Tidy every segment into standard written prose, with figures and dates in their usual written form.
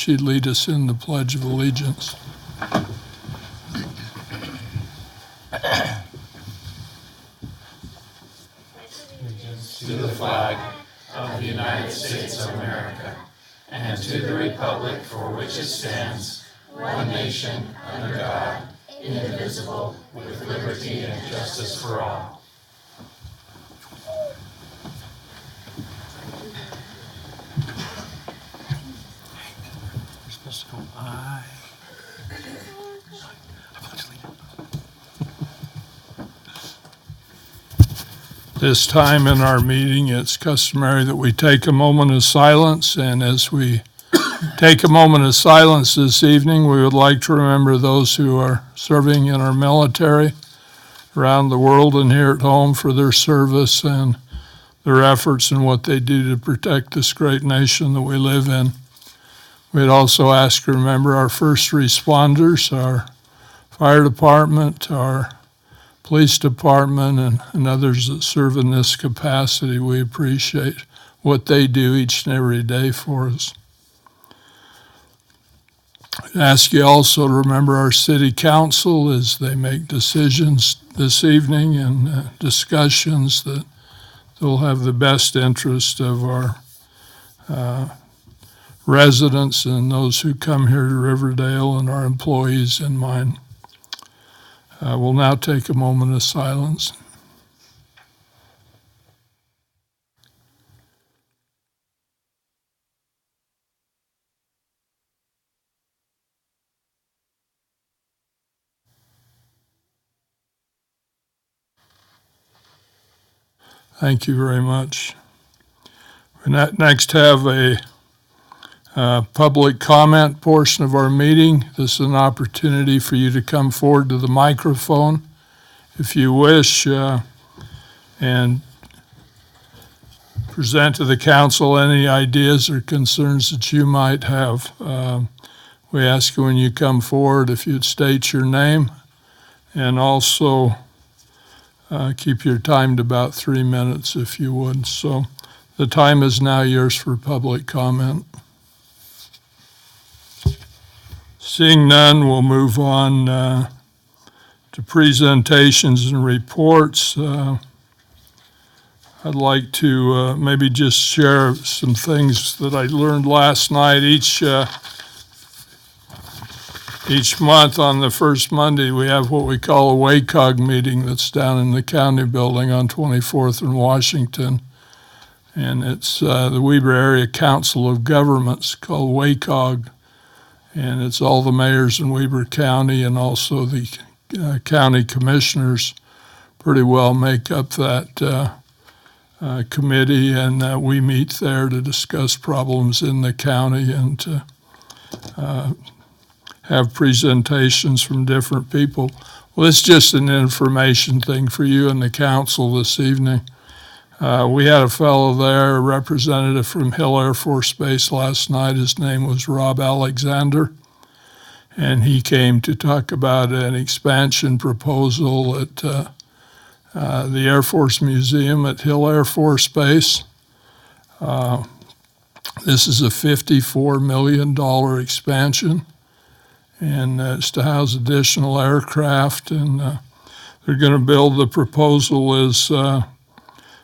she'd lead us in the Pledge of Allegiance. To the flag of the United States of America, and to the republic for which it stands, one nation, under God, indivisible, with liberty and justice for all. You're supposed to go, I. This time in our meeting, it's customary that we take a moment of silence, and as we take a moment of silence this evening, we would like to remember those who are serving in our military around the world and here at home for their service and their efforts and what they do to protect this great nation that we live in. We'd also ask to remember our first responders, our fire department, our police department, and others that serve in this capacity. We appreciate what they do each and every day for us. I ask you also to remember our city council as they make decisions this evening and discussions that will have the best interest of our residents and those who come here to Riverdale and our employees in mind. We'll now take a moment of silence. Thank you very much. We next have a public comment portion of our meeting. This is an opportunity for you to come forward to the microphone if you wish and present to the council any ideas or concerns that you might have. We ask you when you come forward if you'd state your name and also keep your time to about 3 minutes if you would. So the time is now yours for public comment. Seeing none, we'll move on to presentations and reports. I'd like to maybe just share some things that I learned last night. Each month on the first Monday, we have what we call a WACOG meeting that's down in the county building on 24th and Washington. And it's the Weber Area Council of Governments called WACOG. And it's all the mayors in Weber County and also the county commissioners pretty well make up that committee. And we meet there to discuss problems in the county and to have presentations from different people. Well, it's just an information thing for you and the council this evening. We had a fellow there, a representative from Hill Air Force Base last night. His name was Rob Alexander, and he came to talk about an expansion proposal at the Air Force Museum at Hill Air Force Base. This is a $54 million expansion, and it's to house additional aircraft, and they're going to build, the proposal is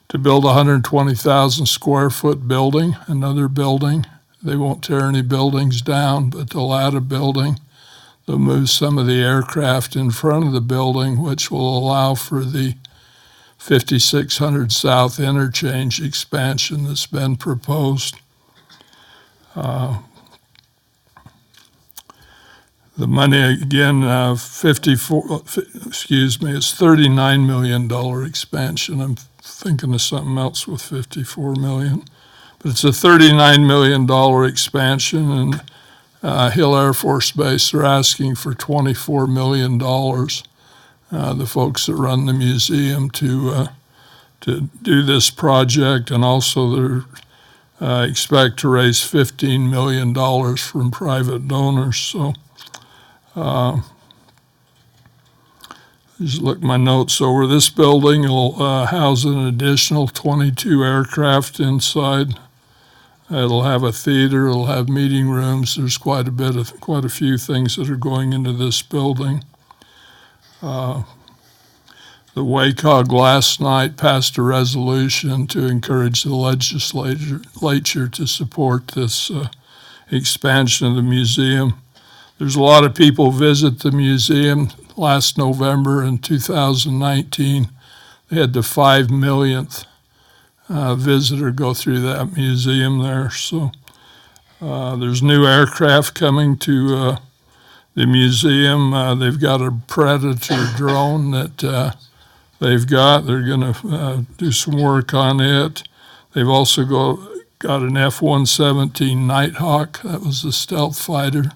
to build a 120,000 square foot building, another building. They won't tear any buildings down, but they'll add a building. They'll move some of the aircraft in front of the building, which will allow for the 5600 South interchange expansion that's been proposed. The money again, it's $39 million expansion. I'm thinking of something else with 54 million, but it's a $39 million expansion, and Hill Air Force Base, they're asking for $24 million. The folks that run the museum to do this project, and also they expect to raise $15 million from private donors. So just look my notes over. This building will house an additional 22 aircraft inside. It'll have a theater, it'll have meeting rooms. There's quite a few things that are going into this building. The WACOG last night passed a resolution to encourage the legislature to support this expansion of the museum. There's a lot of people visit the museum. Last November in 2019, they had the 5 millionth visitor go through that museum there. So there's new aircraft coming to the museum. They've got a Predator drone that they've got. They're going to do some work on it. They've also got an F-117 Nighthawk. That was the stealth fighter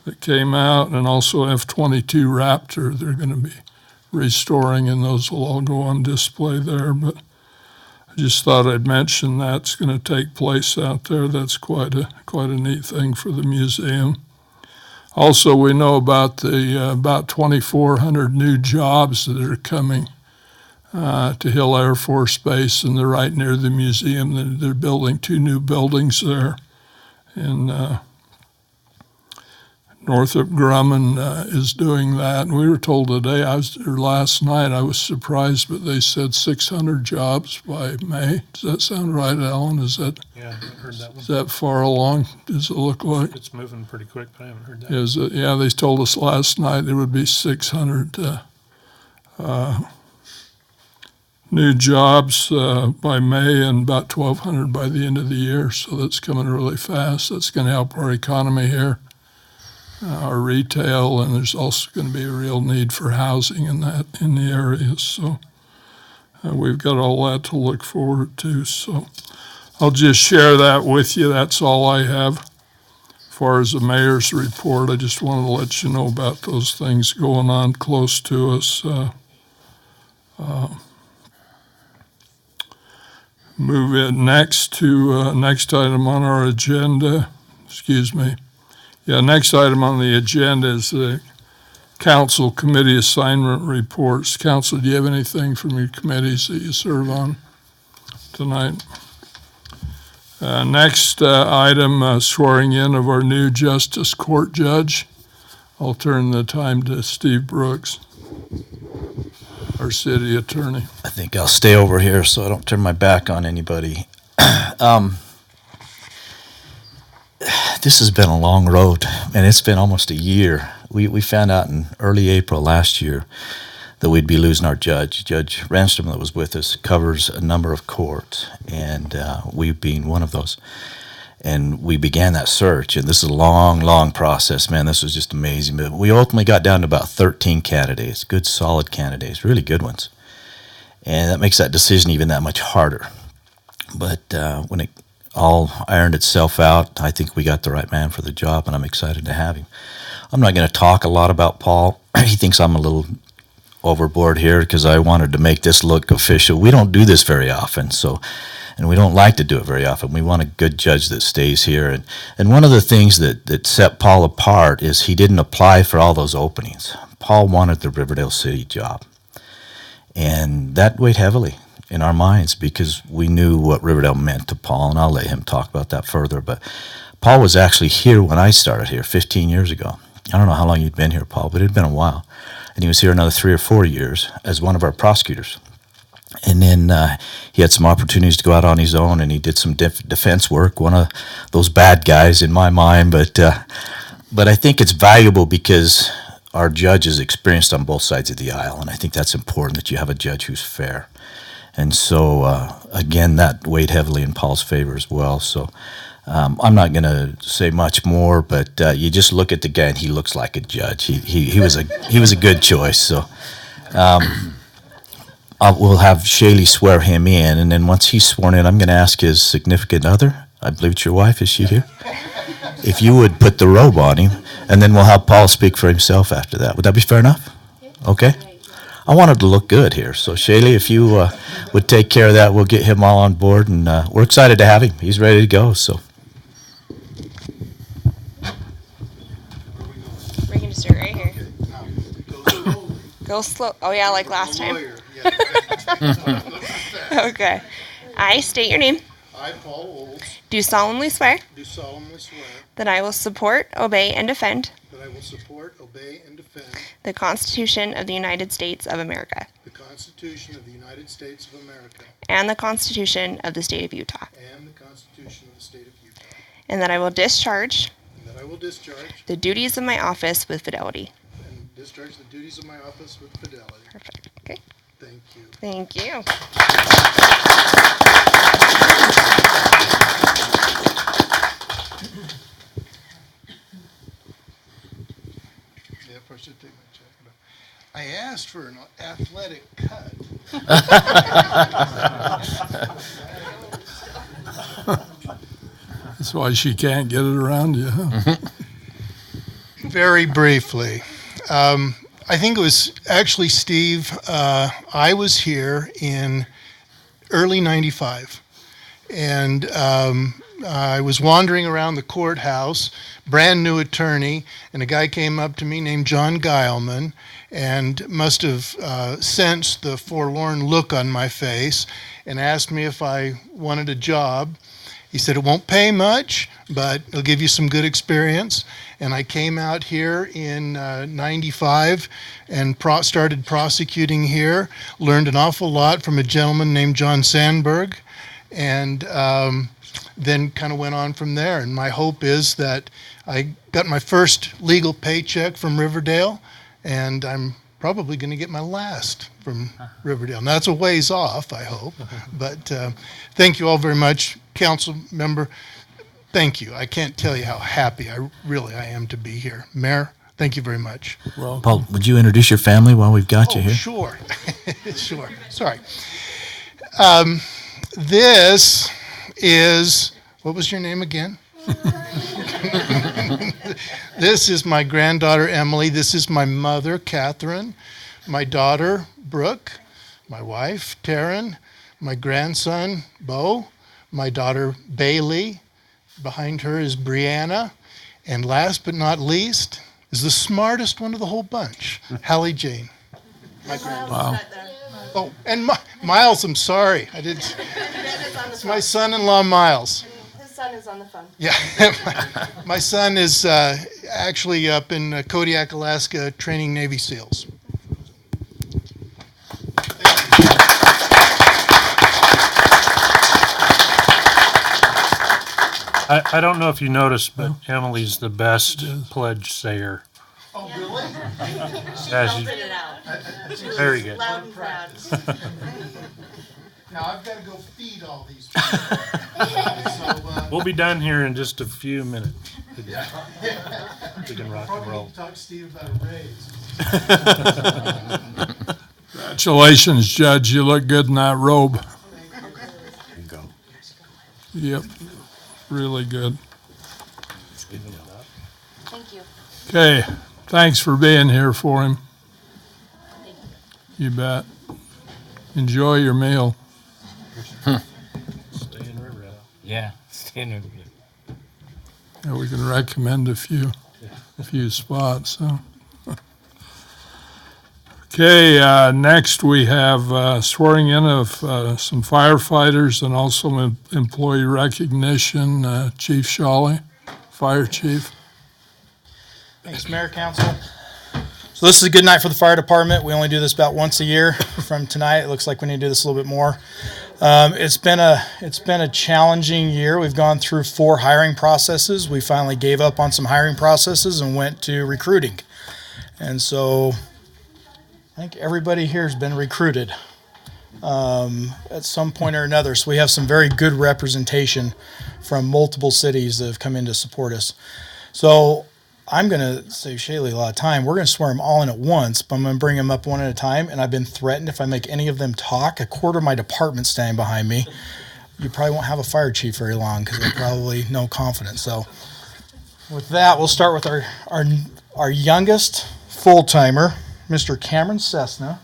that came out, and also F-22 Raptor they're going to be restoring, and those will all go on display there. But I just thought I'd mention that's going to take place out there. That's quite a neat thing for the museum. Also, we know about the about 2,400 new jobs that are coming to Hill Air Force Base, and they're right near the museum. They're building 2 new buildings there, and Northrop Grumman is doing that. And we were told today, last night, I was surprised, but they said 600 jobs by May. Does that sound right, Alan? Yeah, I heard that one. Is that far along? Does it look like? It's moving pretty quick, but I haven't heard that. Yeah, they told us last night there would be 600 new jobs by May and about 1,200 by the end of the year. So that's coming really fast. That's going to help our economy here. Our retail, and there's also going to be a real need for housing in the area. So we've got all that to look forward to. So I'll just share that with you. That's all I have. As far as the mayor's report, I just wanted to let you know about those things going on close to us. Move it next to next item on our agenda. Excuse me. Yeah, next item on the agenda is the council committee assignment reports. Council, do you have anything from your committees that you serve on tonight? Next item, swearing in of our new justice court judge. I'll turn the time to Steve Brooks, our city attorney. I think I'll stay over here so I don't turn my back on anybody. This has been a long road, and it's been almost a year. We found out in early April last year that we'd be losing our judge. Judge Ransom, that was with us, covers a number of courts, and we being one of those. And we began that search, and this is a long, long process. Man, this was just amazing. But we ultimately got down to about 13 candidates, good, solid candidates, really good ones. And that makes that decision even that much harder. But when it all ironed itself out, I think we got the right man for the job, and I'm excited to have him. I'm not going to talk a lot about Paul. He thinks I'm a little overboard here because I wanted to make this look official. We don't do this very often, and we don't like to do it very often. We want a good judge that stays here. And one of the things that set Paul apart is he didn't apply for all those openings. Paul wanted the Riverdale City job, and that weighed heavily in our minds because we knew what Riverdale meant to Paul, and I'll let him talk about that further. But Paul was actually here when I started here 15 years ago. I don't know how long you'd been here, Paul, but it had been a while. And he was here another 3 or 4 years as one of our prosecutors. And then he had some opportunities to go out on his own, and he did some defense work, one of those bad guys in my mind. But I think it's valuable because our judge is experienced on both sides of the aisle, and I think that's important that you have a judge who's fair. And so, again, that weighed heavily in Paul's favor as well. So I'm not going to say much more, but you just look at the guy, and he looks like a judge. He was a good choice. So we'll have Shaylee swear him in, and then once he's sworn in, I'm going to ask his significant other. I believe it's your wife. Is she here? If you would put the robe on him, and then we'll have Paul speak for himself after that. Would that be fair enough? Okay. I wanted to look good here. So, Shaylee, if you would take care of that, we'll get him all on board, and we're excited to have him. He's ready to go. So, We're going to start right here. Go slow. Oh, yeah, like last time. Okay. I state your name. I, Paul Olds, Do do solemnly swear do solemnly swear that I will support, obey, and defend that I will support, obey, and defend the Constitution of the United States of America the Constitution of the United States of America and the Constitution of the State of Utah, and the Constitution of the State of Utah, and that I will discharge and that I will discharge the duties of my office with fidelity. the duties of my office with fidelity. Perfect. Okay. Thank you. Thank you. Yeah, first I should take my jacket off. I asked for an athletic cut. That's why she can't get it around you, huh? Very briefly, I think it was actually Steve. I was here in early '95, and I was wandering around the courthouse, brand new attorney, and a guy came up to me named John Geilman and must have sensed the forlorn look on my face and asked me if I wanted a job. He said, it won't pay much, but it'll give you some good experience. And I came out here in '95 and started prosecuting here, learned an awful lot from a gentleman named John Sandberg, and then kind of went on from there. And my hope is that I got my first legal paycheck from Riverdale, and I'm probably going to get my last from Riverdale. Now, that's a ways off, I hope. But thank you all very much. Council member, thank you. I can't tell you how happy I am to be here. Mayor, thank you very much. Well, Paul, would you introduce your family while we've got you here? Sure. Sure. Sorry. This is, what was your name again? This is my granddaughter, Emily. This is my mother, Catherine. My daughter, Brooke. My wife, Taryn. My grandson, Bo. My daughter, Bailey. Behind her is Brianna. And last but not least is the smartest one of the whole bunch, Hallie Jane. My granddaughter. wow. Oh, and Miles, I'm sorry. I did. It's my son-in-law, Miles. His son is on the phone. Yeah, my son is actually up in Kodiak, Alaska, training Navy SEALs. I don't know if you noticed, but Emily's the best pledge sayer. Oh, really? Yeah, she's It out. very good. Loud and proud. Now I've got to go feed all these people. So, We'll be done here in just a few minutes. We can rock and probably roll. need to talk to Steve about a raise. Congratulations, Judge. You look good in that robe. Yep, really good. Thank you. Okay, thanks for being here for him. You bet. Enjoy your meal. Stay in Riverdale. Yeah, stand with me. Yeah, we can recommend a few spots. So. Okay, next we have swearing in of some firefighters and also employee recognition. Chief Shawley, Fire Chief. Thanks, Mayor, Council. So this is a good night for the fire department. We only do this about once a year. From tonight, it looks like we need to do this a little bit more. It's been a challenging year. We've gone through 4 hiring processes. We finally gave up on some hiring processes and went to recruiting. And so I think everybody here has been recruited at some point or another. So we have some very good representation from multiple cities that have come in to support us. So I'm going to save Shaylee a lot of time. We're going to swear them all in at once, but I'm going to bring them up one at a time. And I've been threatened if I make any of them talk, a quarter of my department standing behind me, you probably won't have a fire chief very long because they're probably no confidence. So with that, we'll start with our youngest full-timer, Mr. Cameron Cessna.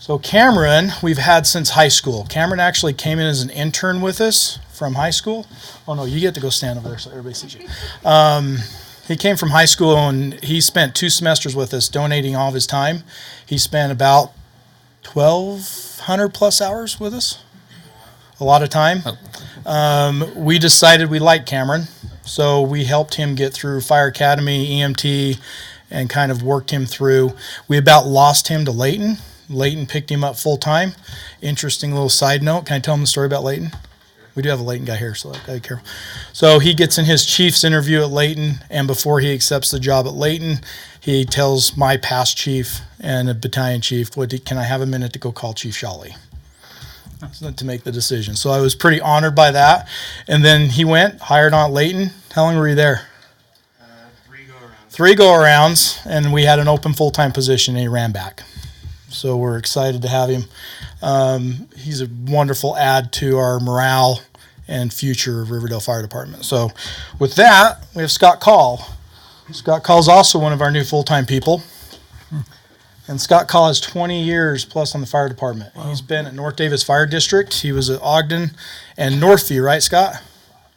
So Cameron, we've had since high school. Cameron actually came in as an intern with us from high school. Oh no, you get to go stand over there so everybody sees you. He came from high school and he spent 2 semesters with us, donating all of his time. He spent about 1,200 plus hours with us. A lot of time. We decided we liked Cameron, so we helped him get through Fire Academy, EMT, and kind of worked him through. We about lost him to Layton. Layton picked him up full time. Interesting little side note. Can I tell him the story about Layton? We do have a Layton guy here, so I gotta be careful. So he gets in his chief's interview at Layton, and before he accepts the job at Layton, he tells my past chief and a battalion chief, can I have a minute to go call Chief Shawley? To make the decision. So I was pretty honored by that. And then he went, hired on at Layton. How long were you there? 3 go-arounds, and we had an open full-time position, and he ran back. So we're excited to have him. He's a wonderful add to our morale and future of Riverdale Fire Department. So with that, we have Scott Call. Scott Call is also one of our new full-time people. And Scott Call has 20 years plus on the fire department. Wow. He's been at North Davis Fire District. He was at Ogden and Northview, right, Scott?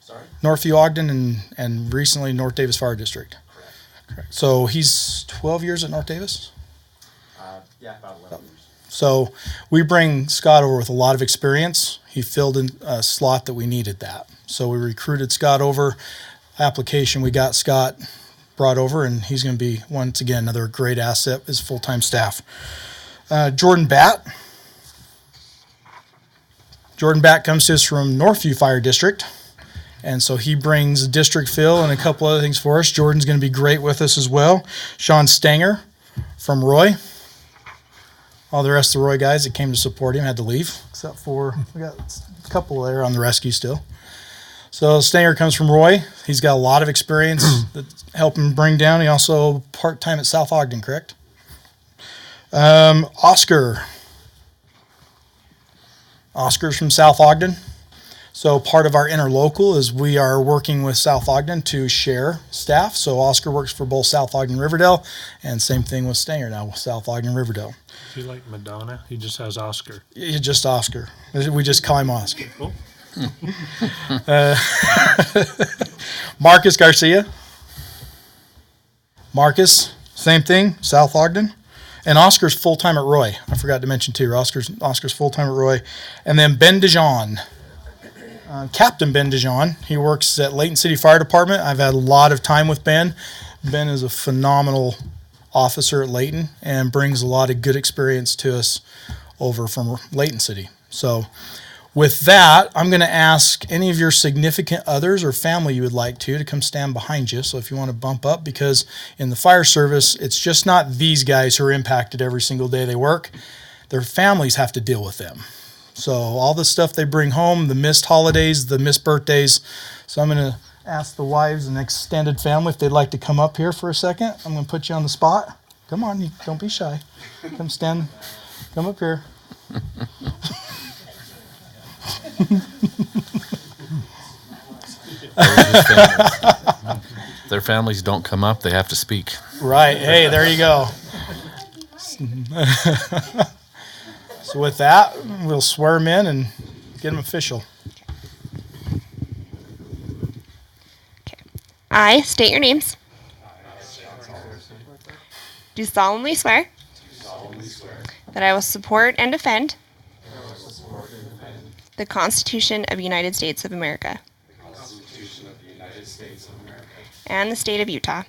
Sorry? Northview, Ogden, and recently North Davis Fire District. Correct. So he's 12 years at North Davis? Yeah, about 11 years. So we bring Scott over with a lot of experience. He filled in a slot that we needed that. So we recruited Scott over. Application, we got Scott brought over, and he's going to be, once again, another great asset as full-time staff. Jordan Batt. Jordan Batt comes to us from Northview Fire District, and so he brings a district fill and a couple other things for us. Jordan's going to be great with us as well. Sean Stanger from Roy. All the rest of the Roy guys that came to support him had to leave, except for we got a couple there on the rescue still. So Stanger comes from Roy. He's got a lot of experience that's helping bring down. He also part-time at South Ogden, correct? Oscar. Oscar's from South Ogden. So part of our interlocal is we are working with South Ogden to share staff. So Oscar works for both South Ogden and Riverdale, and same thing with Stanger now with South Ogden and Riverdale. Is he like Madonna? He just has Oscar. He's just Oscar. We just call him Oscar. Cool. Marcus Garcia. Marcus, same thing, South Ogden. And Oscar's full-time at Roy. I forgot to mention too, Oscar's full-time at Roy. And then Ben DeJean. Captain Ben DeJean. He works at Layton City Fire Department. I've had a lot of time with Ben. Ben is a phenomenal officer at Layton and brings a lot of good experience to us over from Layton City. So with that, I'm going to ask any of your significant others or family you would like to come stand behind you. So if you want to bump up, because in the fire service, it's just not these guys who are impacted every single day they work. Their families have to deal with them. So all the stuff they bring home, the missed holidays, the missed birthdays. So I'm going to ask the wives and extended family if they'd like to come up here for a second. I'm going to put you on the spot. Come on, don't be shy. Come up here. Their families don't come up, they have to speak. Right. Hey, there you go. So with that, we'll swear them in and get them official. Okay. I state your names. Do solemnly swear that I will support and defend the Constitution of the United States of America and the state of Utah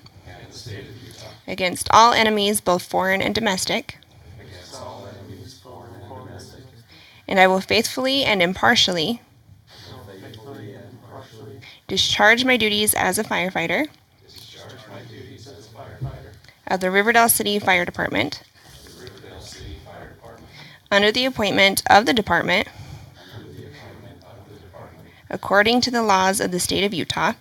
against all enemies, both foreign and domestic. And I will faithfully and impartially discharge my duties as a firefighter of the Riverdale City Fire Department under the appointment of the department according to the laws of the state of Utah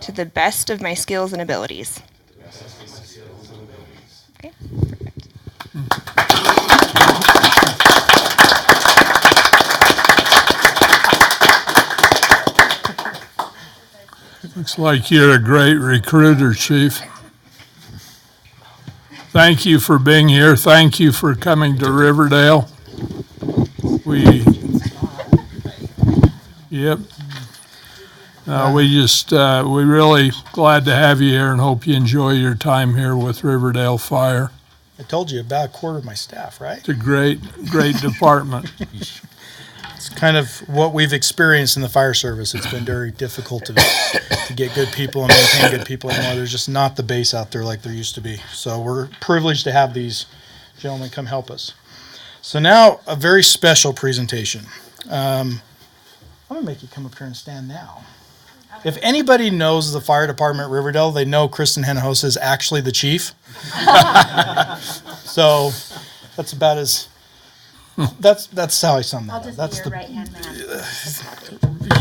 to the best of my skills and abilities. Okay, perfect. Looks like you're a great recruiter, Chief. Thank you for being here. Thank you for coming to Riverdale. We're really glad to have you here and hope you enjoy your time here with Riverdale Fire. I told you about a quarter of my staff, right? It's a great department. It's kind of what we've experienced in the fire service. It's been very difficult to get good people and maintain good people anymore. There's just not the base out there like there used to be. So we're privileged to have these gentlemen come help us. So now a very special presentation. I'm going to make you come up here and stand now. If anybody knows the fire department at Riverdale, they know Kristen Hinojosa is actually the chief. So that's about as... That's how I sum that I'll up. just That's be your right-hand man.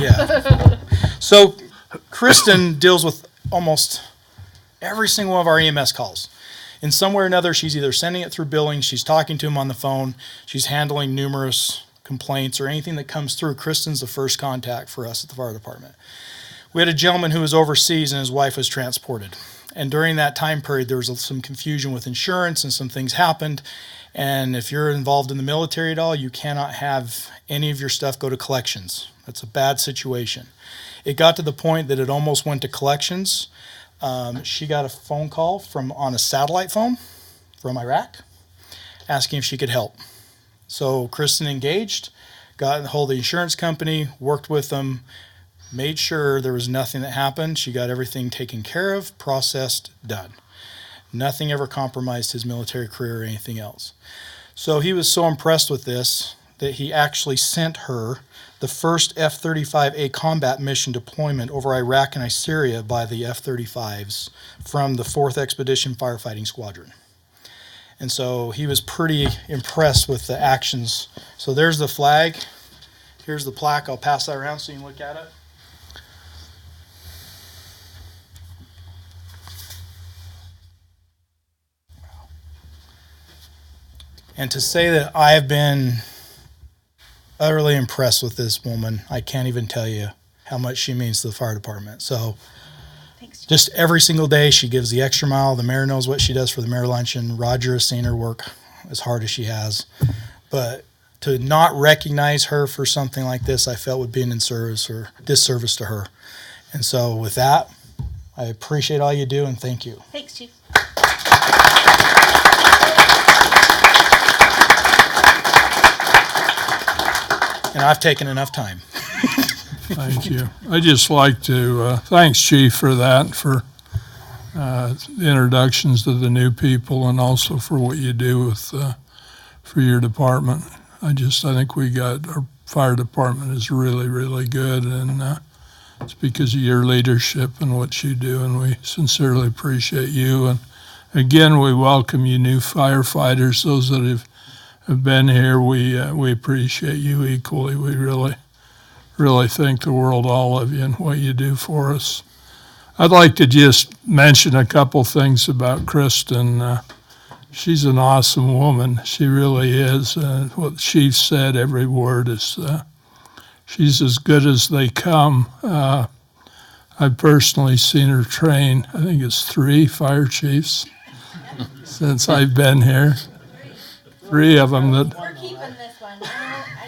Yeah. So Kristen deals with almost every single one of our EMS calls. In some way or another, she's either sending it through billing, she's talking to him on the phone, she's handling numerous complaints or anything that comes through. Kristen's the first contact for us at the fire department. We had a gentleman who was overseas and his wife was transported. And during that time period, there was some confusion with insurance and some things happened. And if you're involved in the military at all, you cannot have any of your stuff go to collections. That's a bad situation. It got to the point that it almost went to collections. She got a phone call on a satellite phone from Iraq asking if she could help. So Kristen engaged, got a hold of the insurance company, worked with them, made sure there was nothing that happened. She got everything taken care of, processed, done. Nothing ever compromised his military career or anything else. So he was so impressed with this that he actually sent her the first F-35A combat mission deployment over Iraq and Syria by the F-35s from the 4th Expedition Firefighting Squadron. And so he was pretty impressed with the actions. So there's the flag. Here's the plaque. I'll pass that around so you can look at it. And to say that I have been utterly impressed with this woman, I can't even tell you how much she means to the fire department. So Thanks. just every single day she gives the extra mile. The mayor knows what she does for the mayor luncheon. Roger has seen her work as hard as she has. But to not recognize her for something like this, I felt would be an disservice to her. And so with that, I appreciate all you do and thank you. Thanks, Chief. And I've taken enough time. Thank you. I'd just like to, thanks, Chief, for that, for the introductions to the new people and also for what you do with, for your department. I think our fire department is really, really good, and it's because of your leadership and what you do, and we sincerely appreciate you. And again, we welcome you new firefighters, those that have been here. We appreciate you equally. We really think the world all of you and what you do for us. I'd like to just mention a couple things about Kristen. She's an awesome woman. She really is. What Chief said, every word is, she's as good as they come. I've personally seen her train, I think it's 3 fire chiefs since I've been here. 3 of them that We're keeping this one.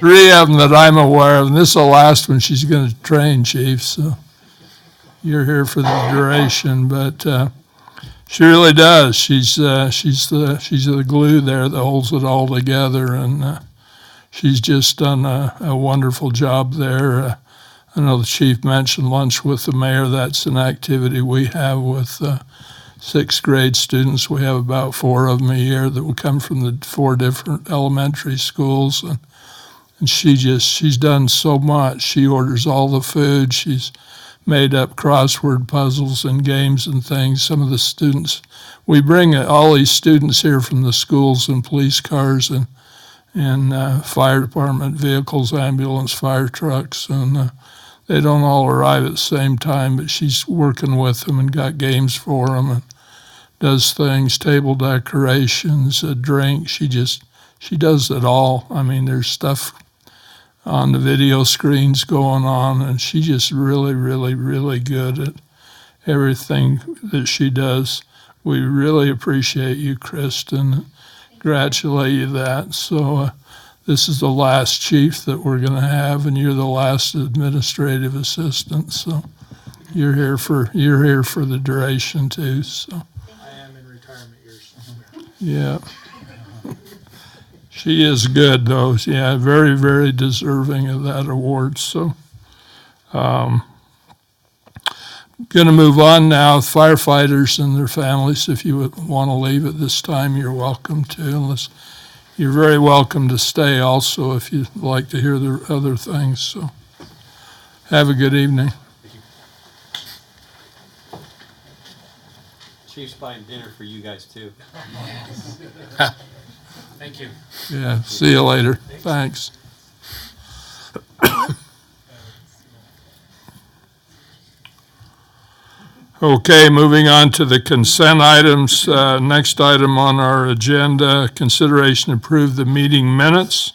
3 of them that I'm aware of, and this is the last one she's going to train, Chief, so you're here for the duration, but she really does. She's the glue there that holds it all together, and she's just done a wonderful job there. I know the Chief mentioned lunch with the mayor. That's an activity we have with 6th grade students. We have about 4 of them a year that will come from the 4 different elementary schools, and she's done so much. She orders all the food. She's made up crossword puzzles and games and things. Some of the students, we bring all these students here from the schools in police cars and fire department vehicles, ambulance, fire trucks, and they don't all arrive at the same time, but she's working with them and got games for them and does things, table decorations, a drink. She does it all. I mean, there's stuff on the video screens going on, and she's just really, really, really good at everything that she does. We really appreciate you, Kristen. Congratulate you that. So this is the last chief that we're going to have, and you're the last administrative assistant. So you're here for the duration too. So I am in retirement years. yeah. She is good, though. Yeah, very, very deserving of that award. So, going to move on now. Firefighters and their families, if you would want to leave at this time, you're welcome to. Unless you're very welcome to stay also if you'd like to hear the other things. So, have a good evening. Chief's buying dinner for you guys too. Thank you. Yeah, see you later. Thanks. Okay, moving on to the consent items. Next item on our agenda, consideration to approve the meeting minutes.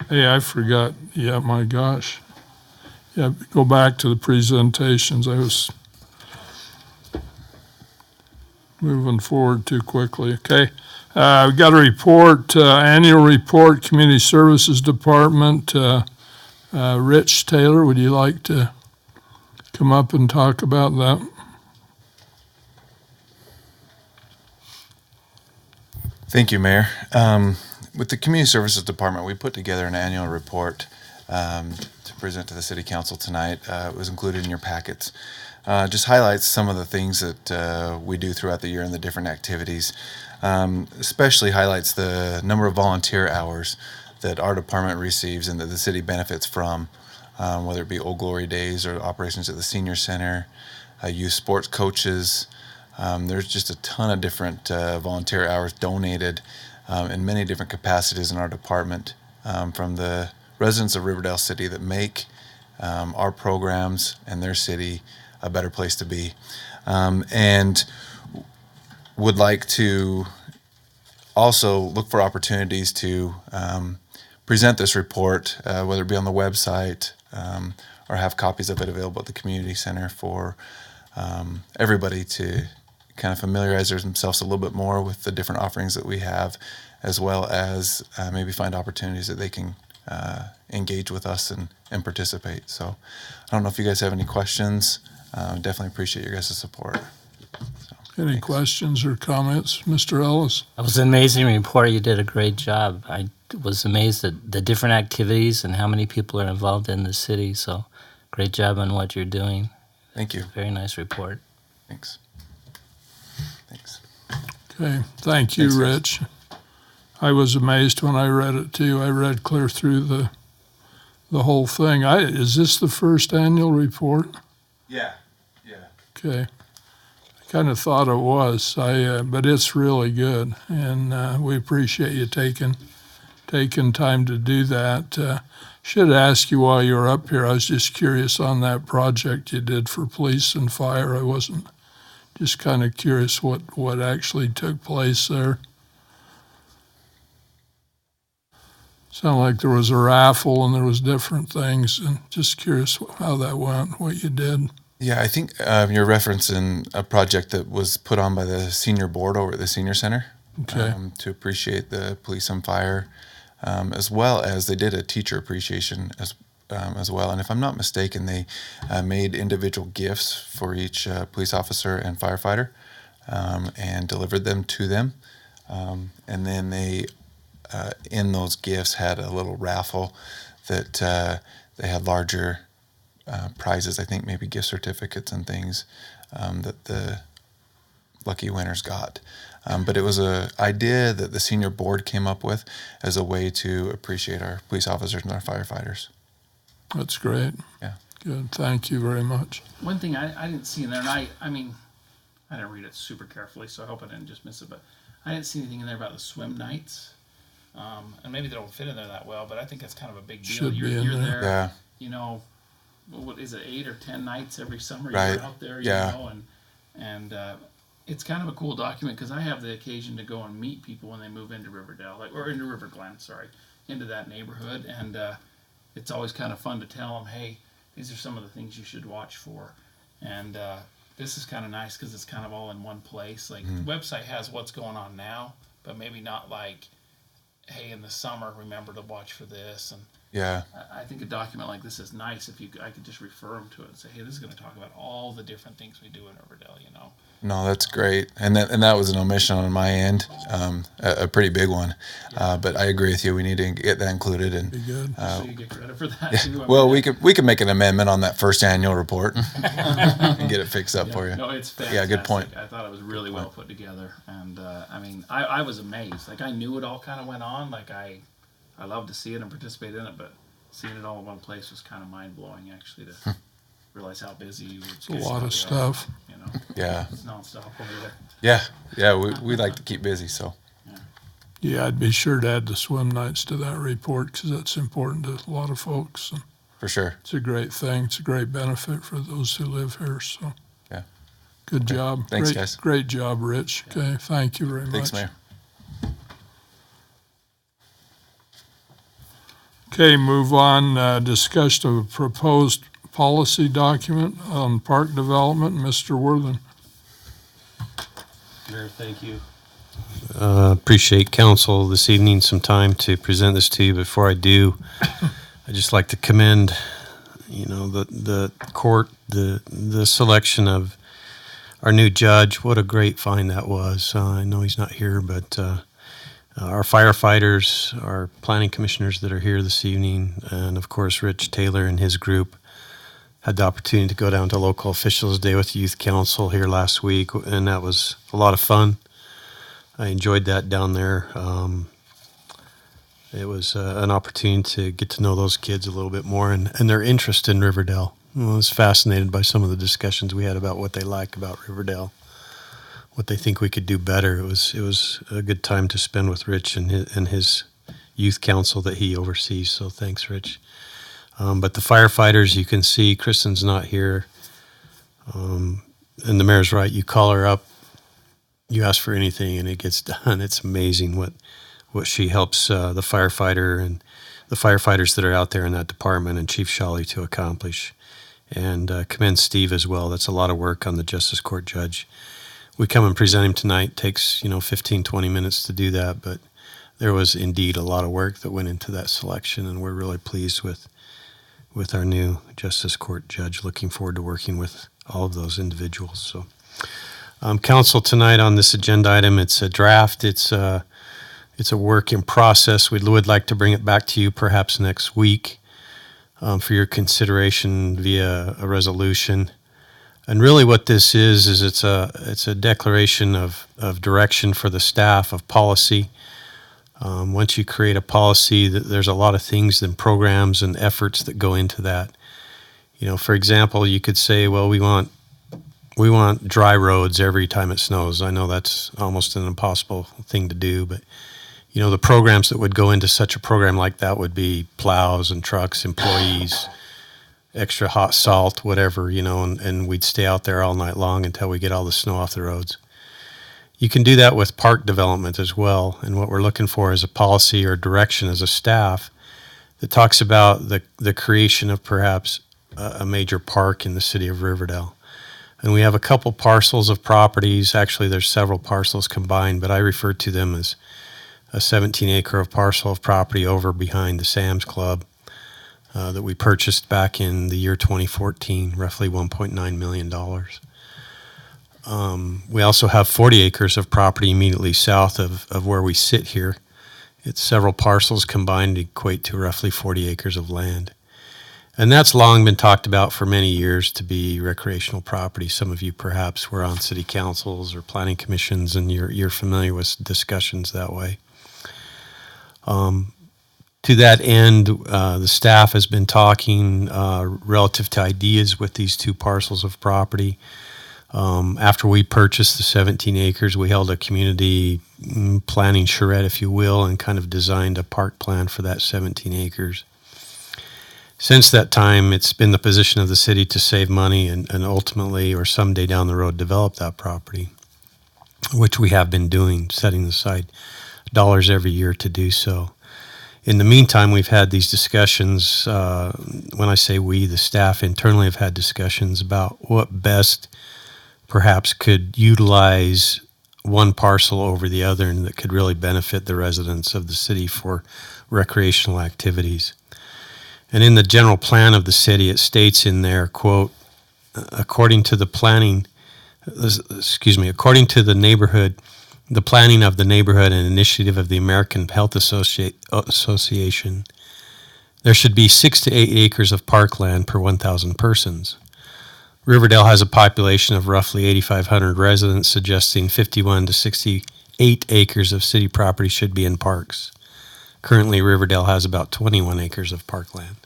Hey, I forgot. Yeah, my gosh. Yeah, go back to the presentations. I was moving forward too quickly. Okay. We've got a report, annual report, Community Services Department. Rich Taylor, would you like to come up and talk about that? Thank you, Mayor. With the Community Services Department, we put together an annual report to present to the City Council tonight. It was included in your packets. Just highlights some of the things that we do throughout the year and the different activities. Especially highlights the number of volunteer hours that our department receives and that the city benefits from, whether it be Old Glory Days or operations at the Senior Center, youth sports coaches. There's just a ton of different volunteer hours donated in many different capacities in our department from the residents of Riverdale City that make our programs and their city a better place to be. And would like to also look for opportunities to present this report, whether it be on the website or have copies of it available at the community center for everybody to kind of familiarize themselves a little bit more with the different offerings that we have, as well as maybe find opportunities that they can engage with us and participate. So I don't know if you guys have any questions. Definitely appreciate your guys' support. Any questions or comments? Mr. Ellis? It was an amazing report. You did a great job. I was amazed at the different activities and how many people are involved in the city. So great job on what you're doing. Thank you. Very nice report. Thanks. Thanks. Okay, thank you, Thanks, Rich. I was amazed when I read it too. I read clear through the whole thing. Is this the first annual report? Yeah. Okay. I kind of thought it was, but it's really good, and we appreciate you taking time to do that. Should ask you while you were up here, I was just curious on that project you did for police and fire. I wasn't, just kind of curious what actually took place there. Sounded like there was a raffle and there was different things, and just curious how that went, what you did. Yeah, I think you're referencing a project that was put on by the senior board over at the Senior Center. Okay. To appreciate the police and fire, as well as they did a teacher appreciation as well. And if I'm not mistaken, they made individual gifts for each police officer and firefighter and delivered them to them. And then they, in those gifts, had a little raffle that they had larger prizes, I think maybe gift certificates and things that the lucky winners got. But it was an idea that the senior board came up with as a way to appreciate our police officers and our firefighters. That's great. Yeah. Good. Thank you very much. One thing I didn't see in there, and I mean, I didn't read it super carefully, so I hope I didn't just miss it, but I didn't see anything in there about the swim nights. And maybe they don't fit in there that well, but I think that's kind of a big deal. Should be in you're there. Yeah. You know, what is it, 8 or 10 nights every summer Right. you're out there, you Yeah. know, and it's kind of a cool document because I have the occasion to go and meet people when they move into Riverdale, or into River Glen, into that neighborhood, and it's always kind of fun to tell them, hey, these are some of the things you should watch for, and this is kind of nice because it's kind of all in one place. Like the website has what's going on now, but maybe not like, hey, in the summer, remember to watch for this, and Yeah. I think a document like this is nice if I could just refer them to it and say, hey, this is going to talk about all the different things we do in Riverdale, you know. No, that's great, and that was an omission on my end, a pretty big one. But I agree with you. We need to get that included, and Be good. So you get credit for that too. well, we could make an amendment on that first annual report and get it fixed up for you. No, it's fantastic. Yeah, good point. I thought it was really well put together, and I mean, I was amazed. Like I knew it all kind of went on. Like I love to see it and participate in it, but seeing it all in one place was kind of mind blowing. Actually, to realize how busy you It's a lot of stuff. You know, Yeah. it's nonstop over Yeah, we like to keep busy, so. there. Yeah, I'd be sure to add the swim nights to that report because that's important to a lot of folks. And For sure. it's a great thing. It's a great benefit for those who live here. So, Yeah. good job. Thanks, great, guys. Great job, Rich. Okay, thank you very Thanks, much. Mayor. Okay, move on. Discussion of a proposed policy document on park development. Mr. Worthen. Mayor, thank you. Appreciate council this evening some time to present this to you. Before I do, I'd just like to commend, the court, the selection of our new judge. What a great find that was. I know he's not here, but our firefighters, our planning commissioners that are here this evening, and of course Rich Taylor and his group had the opportunity to go down to Local Officials Day with the Youth Council here last week, and that was a lot of fun. I enjoyed that down there. It was an opportunity to get to know those kids a little bit more and their interest in Riverdale. I was fascinated by some of the discussions we had about what they like about Riverdale, what they think we could do better. It was a good time to spend with Rich and his youth council that he oversees. So thanks, Rich. But the firefighters, you can see Kristen's not here. And the mayor's right. You call her up, you ask for anything, and it gets done. It's amazing what she helps the firefighter and the firefighters that are out there in that department and Chief Shawley to accomplish. And commend Steve as well. That's a lot of work on the Justice Court judge. We come and present him tonight. Takes 15, 20 minutes to do that, but there was indeed a lot of work that went into that selection, and we're really pleased with our new Justice Court judge. Looking forward to working with all of those individuals. So, council, tonight on this agenda item, it's a draft. It's a work in process. We would like to bring it back to you perhaps next week for your consideration via a resolution. And really what this is it's a declaration of direction for the staff, of policy. Once you create a policy, there's a lot of things and programs and efforts that go into that. For example, you could say, well, we want dry roads every time it snows. I know that's almost an impossible thing to do, but the programs that would go into such a program like that would be plows and trucks, employees, extra hot salt, whatever, and we'd stay out there all night long until we get all the snow off the roads. You can do that with park development as well, and what we're looking for is a policy or direction as a staff that talks about the creation of perhaps a major park in the city of Riverdale. And we have a couple parcels of properties. Actually, there's several parcels combined, but I refer to them as a 17-acre parcel of property over behind the Sam's Club that we purchased back in the year 2014, roughly $1.9 million. We also have 40 acres of property immediately south of where we sit here. It's several parcels combined to equate to roughly 40 acres of land. And that's long been talked about for many years to be recreational property. Some of you perhaps were on city councils or planning commissions, and you're familiar with discussions that way. To that end, the staff has been talking relative to ideas with these two parcels of property. After we purchased the 17 acres, we held a community planning charrette, if you will, and kind of designed a park plan for that 17 acres. Since that time, it's been the position of the city to save money and ultimately, or someday down the road, develop that property, which we have been doing, setting aside dollars every year to do so. In the meantime, we've had these discussions. When I say we, the staff internally have had discussions about what best perhaps could utilize one parcel over the other and that could really benefit the residents of the city for recreational activities. And in the general plan of the city, it states in there, quote, according to the planning of the neighborhood and initiative of the American Health Association, there should be 6 to 8 acres of parkland per 1,000 persons. Riverdale has a population of roughly 8,500 residents, suggesting 51 to 68 acres of city property should be in parks. Currently, Riverdale has about 21 acres of parkland.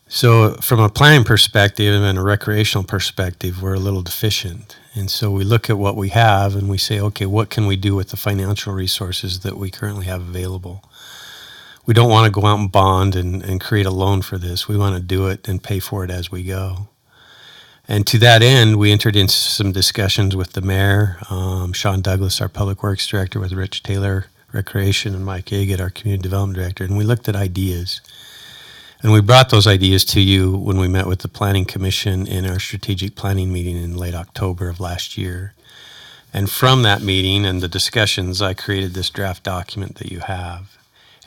So from a planning perspective and a recreational perspective, we're a little deficient. And so we look at what we have and we say, okay, what can we do with the financial resources that we currently have available? We don't want to go out and bond and create a loan for this. We want to do it and pay for it as we go. And to that end, we entered into some discussions with the mayor, Sean Douglas, our public works director, with Rich Taylor, recreation, and Mike Agate, our community development director, and we looked at ideas. And we brought those ideas to you when we met with the Planning Commission in our strategic planning meeting in late October of last year. And from that meeting and the discussions, I created this draft document that you have.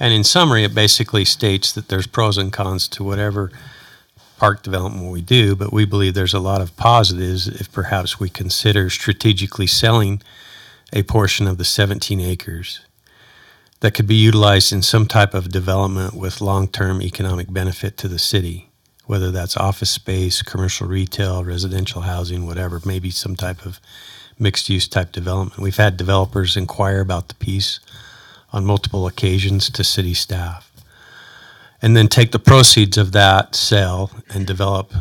And in summary, it basically states that there's pros and cons to whatever park development we do, but we believe there's a lot of positives if perhaps we consider strategically selling a portion of the 17 acres that could be utilized in some type of development with long-term economic benefit to the city, whether that's office space, commercial retail, residential housing, whatever, maybe some type of mixed-use type development. We've had developers inquire about the piece on multiple occasions to city staff. And then take the proceeds of that sale and develop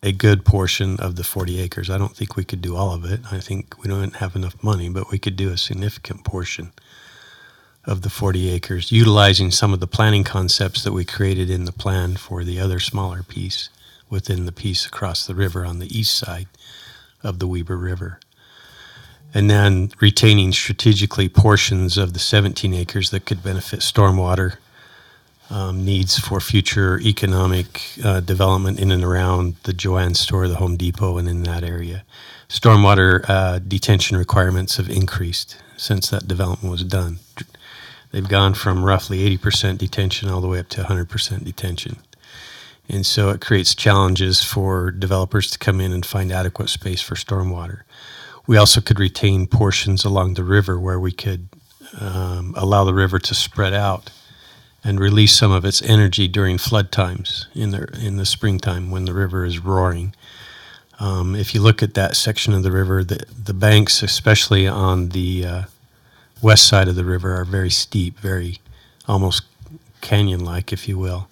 a good portion of the 40 acres. I don't think we could do all of it. I think we don't have enough money, but we could do a significant portion of the 40 acres, utilizing some of the planning concepts that we created in the plan for the other smaller piece within the piece across the river on the east side of the Weber River. And then retaining strategically portions of the 17 acres that could benefit stormwater needs for future economic development in and around the Joann store, the Home Depot, and in that area. Stormwater detention requirements have increased since that development was done. They've gone from roughly 80% detention all the way up to 100% detention. And so it creates challenges for developers to come in and find adequate space for stormwater. We also could retain portions along the river where we could allow the river to spread out and release some of its energy during flood times in the springtime when the river is roaring. If you look at that section of the river, the banks, especially on the west side of the river, are very steep, very almost canyon-like, if you will.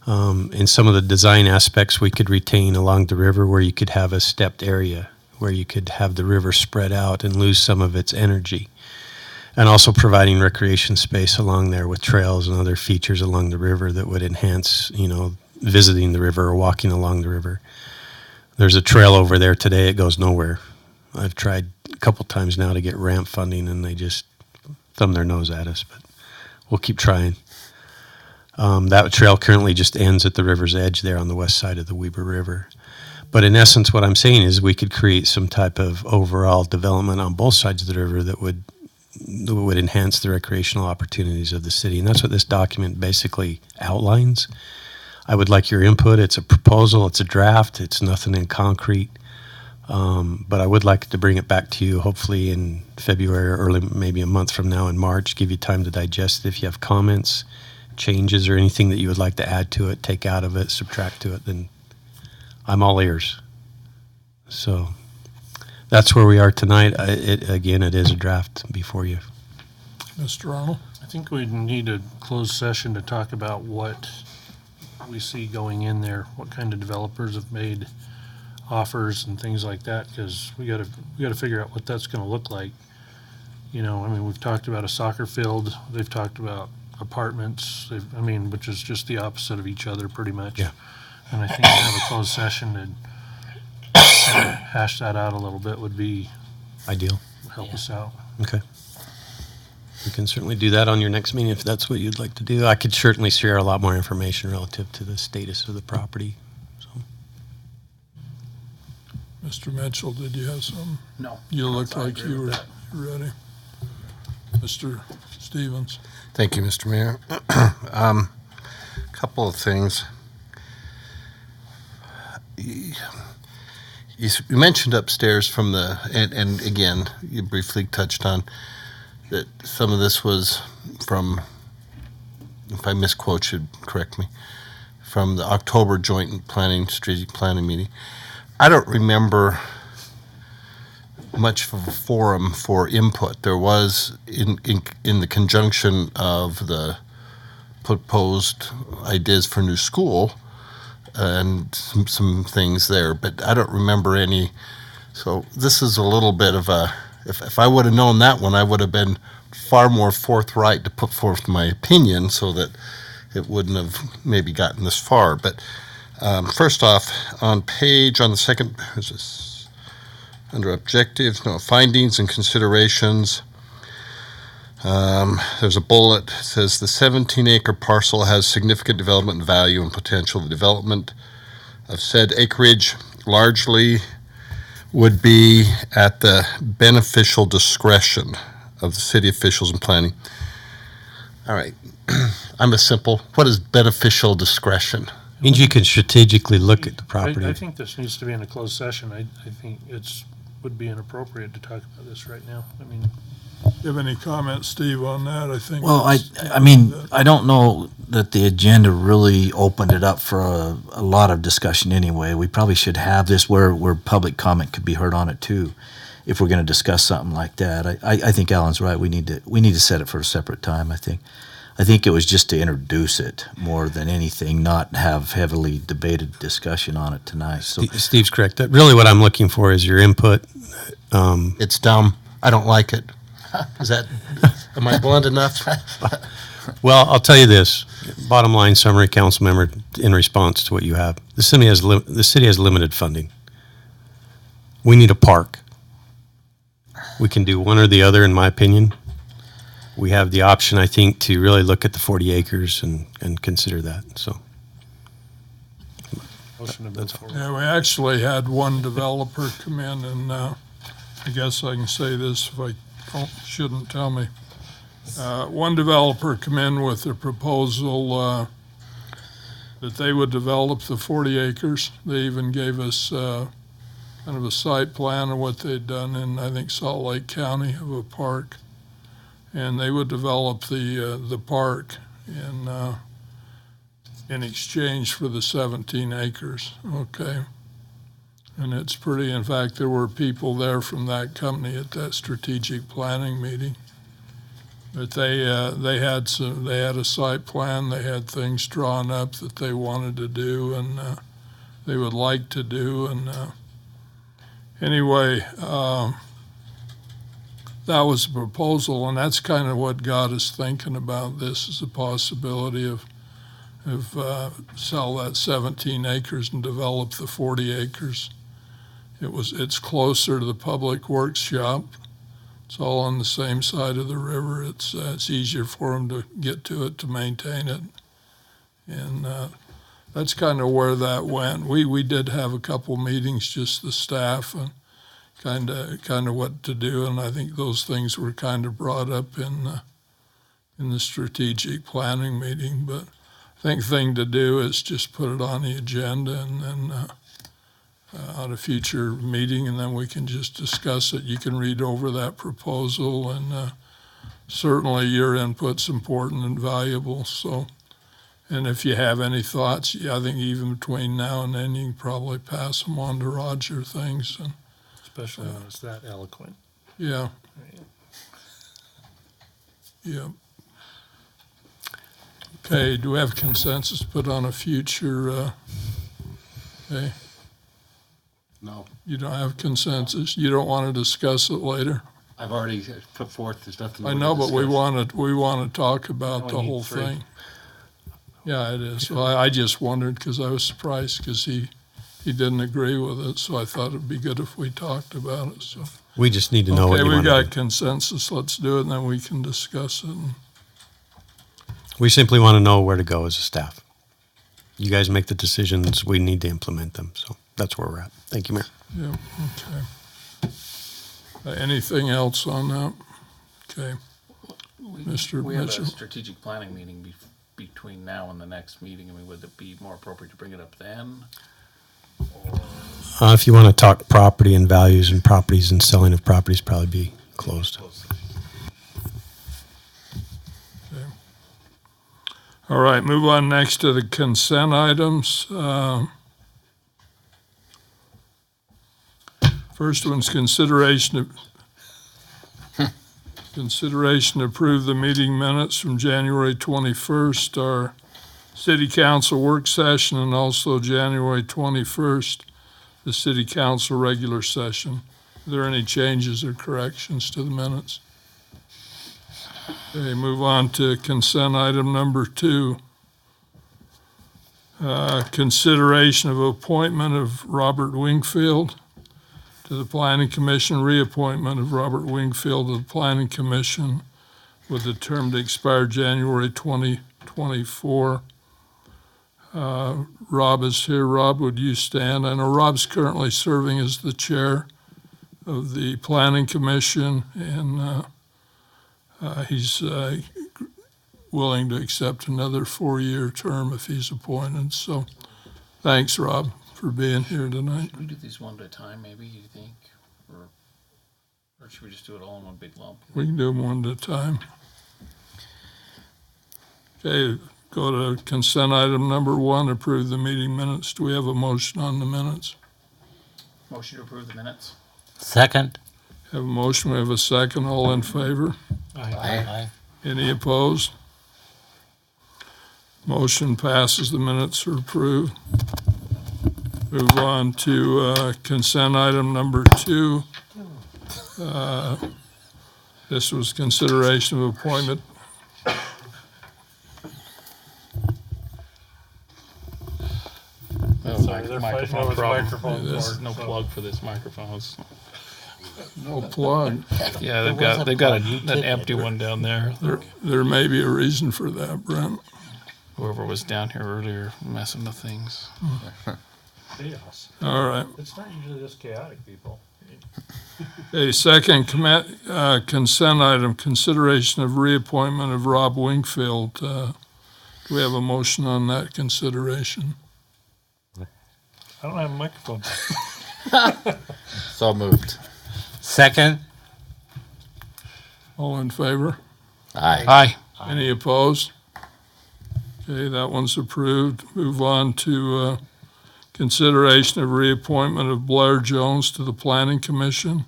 In some of the design aspects, we could retain along the river where you could have a stepped area, where you could have the river spread out and lose some of its energy. And also providing recreation space along there with trails and other features along the river that would enhance, visiting the river or walking along the river. There's a trail over there today. It goes nowhere. I've tried a couple times now to get ramp funding, and they just thumb their nose at us, but we'll keep trying. That trail currently just ends at the river's edge there on the west side of the Weber River. But in essence, what I'm saying is we could create some type of overall development on both sides of the river that would enhance the recreational opportunities of the city. And that's what this document basically outlines. I would like your input. It's a proposal. It's a draft. It's nothing in concrete. But I would like to bring it back to you hopefully in February or early, maybe a month from now in March, give you time to digest it. If you have comments, changes, or anything that you would like to add to it, take out of it, subtract to it, then I'm all ears. So that's where we are tonight. It is a draft before you. Mr. Arnold? I think we need a closed session to talk about what we see going in there, what kind of developers have made offers and things like that, because we got to figure out what that's going to look like. We've talked about a soccer field. They've talked about apartments. Which is just the opposite of each other pretty much. Yeah. And I think to have a closed session to hash that out a little bit would be ideal. Help us out. Okay. We can certainly do that on your next meeting if that's what you'd like to do. I could certainly share a lot more information relative to the status of the property. Mr. Mitchell, did you have something? No. You looked like you were ready. Mr. Stevens? Thank you, Mr. Mayor. Couple of things. You mentioned upstairs from and again, you briefly touched on that some of this was from, if I misquote, you correct me, from the October joint strategic planning meeting. I don't remember much of a forum for input. There was in the conjunction of the proposed ideas for new school and some things there, but I don't remember any. So this is a little bit of a, if I would have known that one, I would have been far more forthright to put forth my opinion so that it wouldn't have maybe gotten this far. But first off, on the second, is this under objectives, no, findings and considerations. There's a bullet that says the 17-acre parcel has significant development value and potential. The development of said acreage largely would be at the beneficial discretion of the city officials and planning. All right, what is beneficial discretion? Means you can strategically look at the property. I think this needs to be in a closed session. I think would be inappropriate to talk about this right now. I mean, Do you have any comments, Steve, on that? I think. Well, I mean, I don't know that the agenda really opened it up for a lot of discussion anyway. We probably should have this where public comment could be heard on it too, if we're going to discuss something like that. I think Alan's right. We need to set it for a separate time. I think it was just to introduce it more than anything, not have heavily debated discussion on it tonight. So Steve's correct. Really what I'm looking for is your input. It's dumb. I don't like it. Am I blunt enough? Well, I'll tell you this. Bottom line summary, council member, in response to what you have. The city has limited funding. We need a park. We can do one or the other, in my opinion. We have the option, I think, to really look at the 40 acres and consider that. So Yeah, we actually had one developer come in, and I guess I can say this if I shouldn't tell me. One developer come in with a proposal that they would develop the 40 acres. They even gave us kind of a site plan of what they'd done in, I think, Salt Lake County of a park. And they would develop the park in exchange for the 17 acres, okay? And it's pretty, in fact, there were people there from that company at that strategic planning meeting. But they had a site plan, they had things drawn up that they wanted to do and they would like to do. And anyway, that was a proposal, and that's kind of what got us thinking about this, is the possibility of sell that 17 acres and develop the 40 acres. It's closer to the public works shop. It's all on the same side of the river. It's easier for them to get to it, to maintain it, and that's kind of where that went. We did have a couple meetings, just the staff, and kind of what to do, and I think those things were kind of brought up in the strategic planning meeting. But I think the thing to do is just put it on the agenda and then at a future meeting, and then we can just discuss it. You can read over that proposal, and certainly your input's important and valuable. So, and if you have any thoughts, I think even between now and then, you can probably pass them on to Roger, things. And, especially when it's that eloquent. Yeah. Yeah. Okay, do we have consensus put on a future, okay? No. You don't have consensus? You don't want to discuss it later? I've already put forth, there's nothing. I know, but we want to talk about the whole thing. Yeah, it is. Well, I just wondered, because I was surprised, because he didn't agree with it, so I thought it'd be good if we talked about it. So we just need to know what you want to do. Okay, we got consensus. Let's do it, and then we can discuss it. We simply want to know where to go as a staff. You guys make the decisions. We need to implement them. So that's where we're at. Thank you, Mayor. Yeah, okay. Anything else on that? Okay. We Mr. have Mitchell. a strategic planning meeting between now and the next meeting? I mean, would it be more appropriate to bring it up then? If you want to talk property and values and properties and selling of properties, probably be closed. All right, move on next to the consent items. First one's consideration to approve the meeting minutes from January 21st, our city council work session, and also January 21st, the city council regular session. Are there any changes or corrections to the minutes? Okay, move on to consent item number 2. Consideration of appointment of Robert Wingfield to the Planning Commission, reappointment of Robert Wingfield to the Planning Commission with a term to expire January 2024. Rob is here. Rob, would you stand? I know Rob's currently serving as the chair of the Planning Commission, and he's willing to accept another 4-year term if he's appointed. So thanks, Rob, for being here tonight. Should we do these one at a time, maybe, you think? Or should we just do it all in one big lump? We can do them one at a time. Okay, go to consent item number 1, approve the meeting minutes. Do we have a motion on the minutes? Motion to approve the minutes? Second. Have a motion, we have a second. All in favor? Aye. Any opposed? Motion passes, the minutes are approved. Move on to consent item number 2. This was consideration of appointment. Microphone problem. This. No plug for this microphone. No plug. Yeah, they've got an empty one down there. There may be a reason for that, Brent. Whoever was down here earlier messing with things. Chaos. All right. It's not usually this chaotic, people. A second consent item, consideration of reappointment of Rob Wingfield. Do we have a motion on that consideration? I don't have a microphone. So moved. Second. All in favor? Aye. Any opposed? Okay, that one's approved. Move on to consideration of reappointment of Blair Jones to the Planning Commission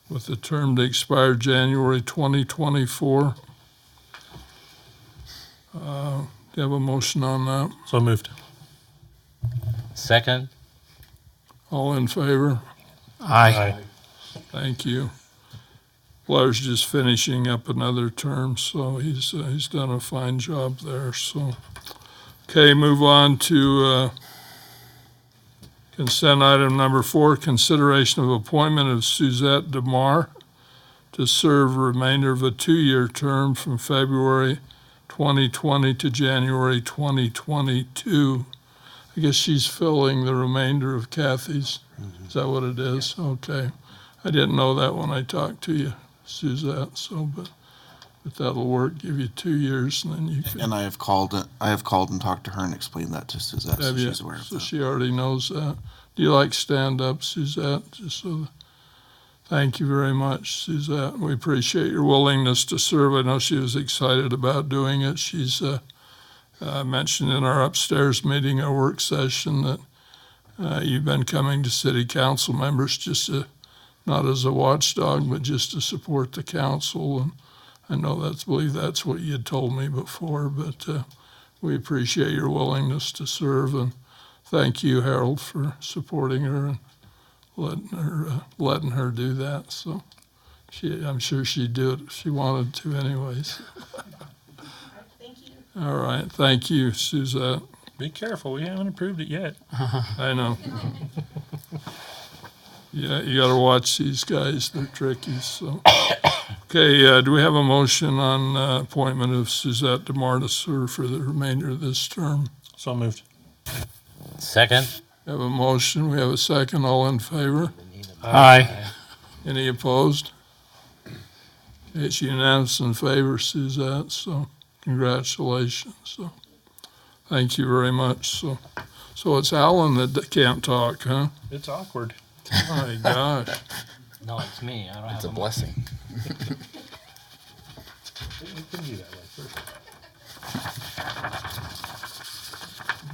with the term to expire January 2024. Do you have a motion on that? So moved. Second. All in favor? Aye. Thank you. Blair's just finishing up another term, so he's done a fine job there. So, okay, move on to consent item number 4, consideration of appointment of Suzette DeMar to serve remainder of a 2-year term from February 2020 to January 2022. I guess she's filling the remainder of Kathy's. Is that what it is? Okay. I didn't know that when I talked to you, Suzette, so, but that'll work, give you 2 years, and then you can. And I have called and talked to her and explained that to Suzette, so Have you? she's aware of So that. she already knows that. Do you like stand up, Suzette? Just so, thank you very much, Suzette. We appreciate your willingness to serve. I know she was excited about doing it. She's mentioned in our upstairs meeting, our work session, that you've been coming to city council members just to, not as a watchdog, but just to support the council. And I know I believe that's what you had told me before, but we appreciate your willingness to serve, and thank you, Harold, for supporting her and letting her do that. So I'm sure she'd do it if she wanted to anyways. Thank you. All right, thank you, Suzette. Be careful, we haven't approved it yet. I know. Yeah, you gotta watch these guys, they're tricky, so. Okay, do we have a motion on appointment of Suzette DeMar to serve for the remainder of this term? So moved. Second. We have a motion, we have a second, all in favor? Aye. Any opposed? It's unanimous in favor, Suzette, so Congratulations. So, thank you very much. So it's Alan that can't talk, huh? It's awkward. Oh my gosh. No, it's me. I don't It's have a blessing. It can be that way first.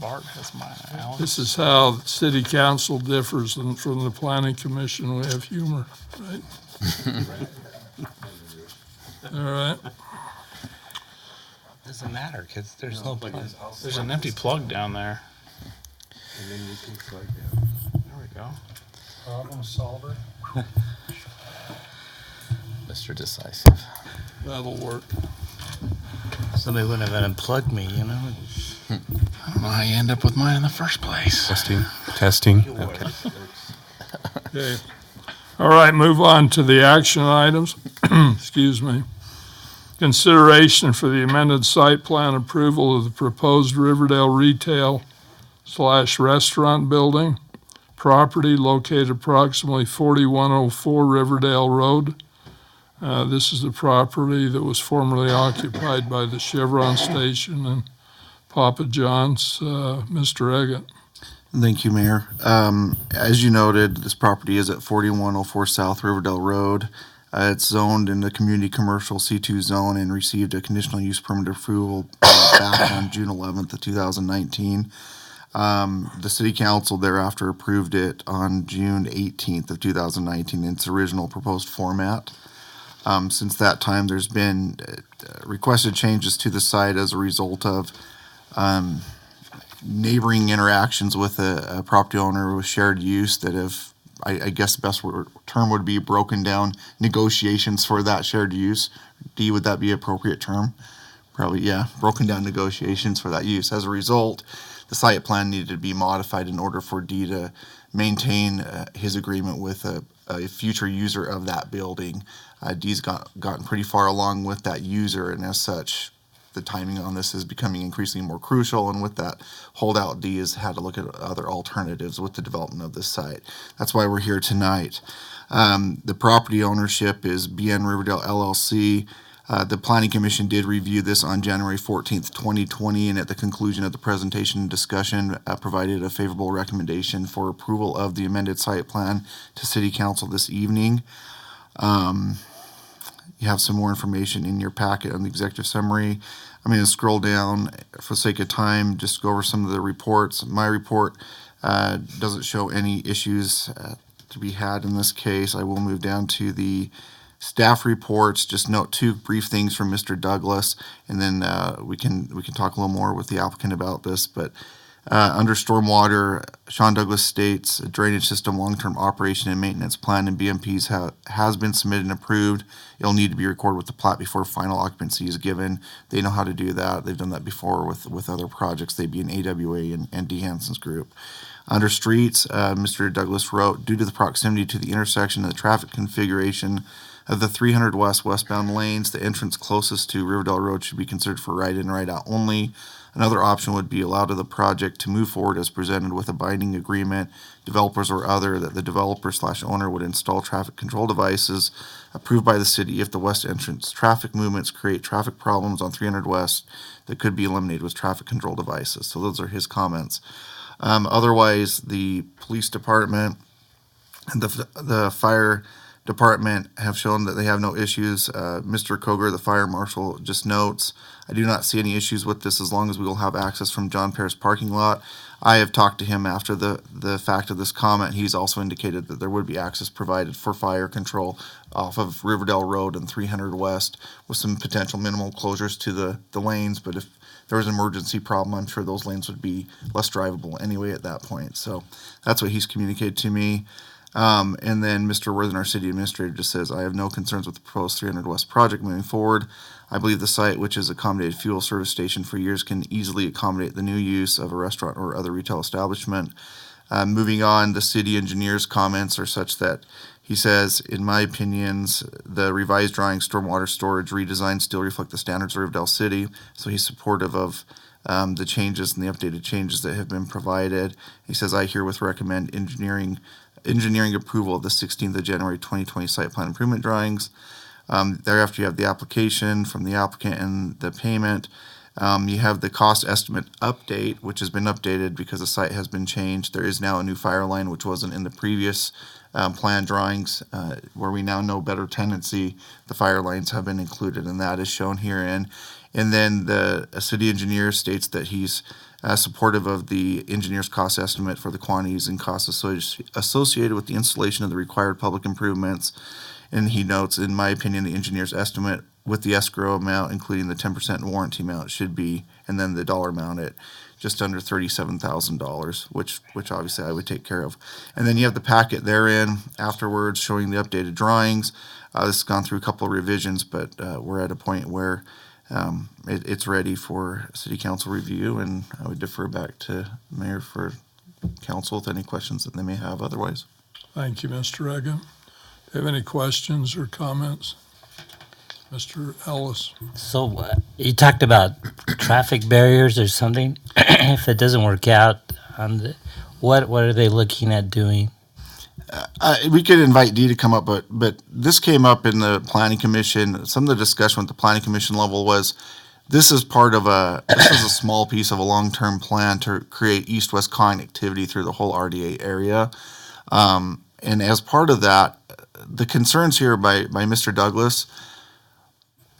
Bart has mine. Alan. This is how the city council differs from the planning commission. We have humor, right? All right. Doesn't matter because there's no plug. There's an empty plug down there. And then you can plug There we go. Problem solver. Mr. Decisive. That'll work. Somebody wouldn't have unplugged me, you know. I don't know how you end up with mine in the first place. Testing. Okay. Okay. All right, move on to the action items. Excuse me. Consideration for the amended site plan approval of the proposed Riverdale retail/restaurant building, property located approximately 4104 Riverdale Road. This is the property that was formerly occupied by the Chevron station and Papa John's. Mr. Eggett. Thank you, Mayor. As you noted, this property is at 4104 South Riverdale Road. It's zoned in the community commercial C2 zone and received a conditional use permit approval back on June 11th of 2019. The city council thereafter approved it on June 18th of 2019 in its original proposed format. Since that time, there's been requested changes to the site as a result of neighboring interactions with a property owner with shared use that have, I guess the best term would be broken down negotiations for that shared use. D, would that be an appropriate term? Probably, yeah, broken down negotiations for that use. As a result, the site plan needed to be modified in order for D to maintain his agreement with a future user of that building. D's gotten pretty far along with that user, and as such, the timing on this is becoming increasingly more crucial, and with that holdout, D has had to look at other alternatives with the development of this site. That's why we're here tonight. The property ownership is BN Riverdale LLC. The Planning Commission did review this on January 14th, 2020, and at the conclusion of the presentation and discussion, provided a favorable recommendation for approval of the amended site plan to City Council this evening. You have some more information in your packet on the executive summary. I'm going to scroll down for the sake of time, just go over some of the reports. My report doesn't show any issues to be had in this case. I will move down to the staff reports. Just note two brief things from Mr. Douglas, and then we can talk a little more with the applicant about this. But under stormwater, Sean Douglas states a drainage system long-term operation and maintenance plan and BMPs has been submitted and approved. It'll need to be recorded with the plat before final occupancy is given. They know how to do that. They've done that before with other projects. They'd be in AWA and D. Hansen's group. Under streets, Mr. Douglas wrote, due to the proximity to the intersection and the traffic configuration of the 300 westbound lanes, the entrance closest to Riverdale Road should be considered for right-in, right-out only. Another option would be allow to the project to move forward as presented with a binding agreement, developers or other, that the developer/owner would install traffic control devices approved by the city if the west entrance traffic movements create traffic problems on 300 West that could be eliminated with traffic control devices. So those are his comments. Otherwise, the police department and the fire department have shown that they have no issues. Mr. Koger, the fire marshal, just notes, I do not see any issues with this as long as we will have access from John Pear's parking lot. I have talked to him after the fact of this comment. He's also indicated that there would be access provided for fire control off of Riverdale Road and 300 West with some potential minimal closures to the lanes. But if there was an emergency problem, I'm sure those lanes would be less drivable anyway at that point. So that's what he's communicated to me. And then Mr. Worthen, our city administrator, just says, I have no concerns with the proposed 300 West project moving forward. I believe the site, which has accommodated fuel service station for years, can easily accommodate the new use of a restaurant or other retail establishment. Moving on, the city engineer's comments are such that he says, in my opinions, the revised drawing stormwater storage redesign still reflect the standards of Riverdale City. So he's supportive of the changes and the updated changes that have been provided. He says, I herewith recommend engineering approval of the 16th of January 2020 site plan improvement drawings. Thereafter, you have the application from the applicant and the payment. You have the cost estimate update, which has been updated because the site has been changed. There is now a new fire line, which wasn't in the previous plan drawings, where we now know better tendency. The fire lines have been included, and that is shown herein. And then the city engineer states that he's supportive of the engineer's cost estimate for the quantities and costs associated with the installation of the required public improvements. And he notes, in my opinion, the engineer's estimate with the escrow amount, including the 10% warranty amount, should be, and then the dollar amount at just under $37,000, which obviously I would take care of. And then you have the packet therein afterwards showing the updated drawings. This has gone through a couple of revisions, but we're at a point where it's ready for city council review, and I would defer back to the mayor for council with any questions that they may have otherwise. Thank you, Mr. Reagan. Do you have any questions or comments? Mr. Ellis. So you talked about traffic barriers or something. If it doesn't work out, what are they looking at doing? We could invite Dee to come up, but this came up in the planning commission. Some of the discussion at the planning commission level was this is a small piece of a long-term plan to create east-west connectivity through the whole RDA area. And as part of that, the concerns here by Mr. Douglas,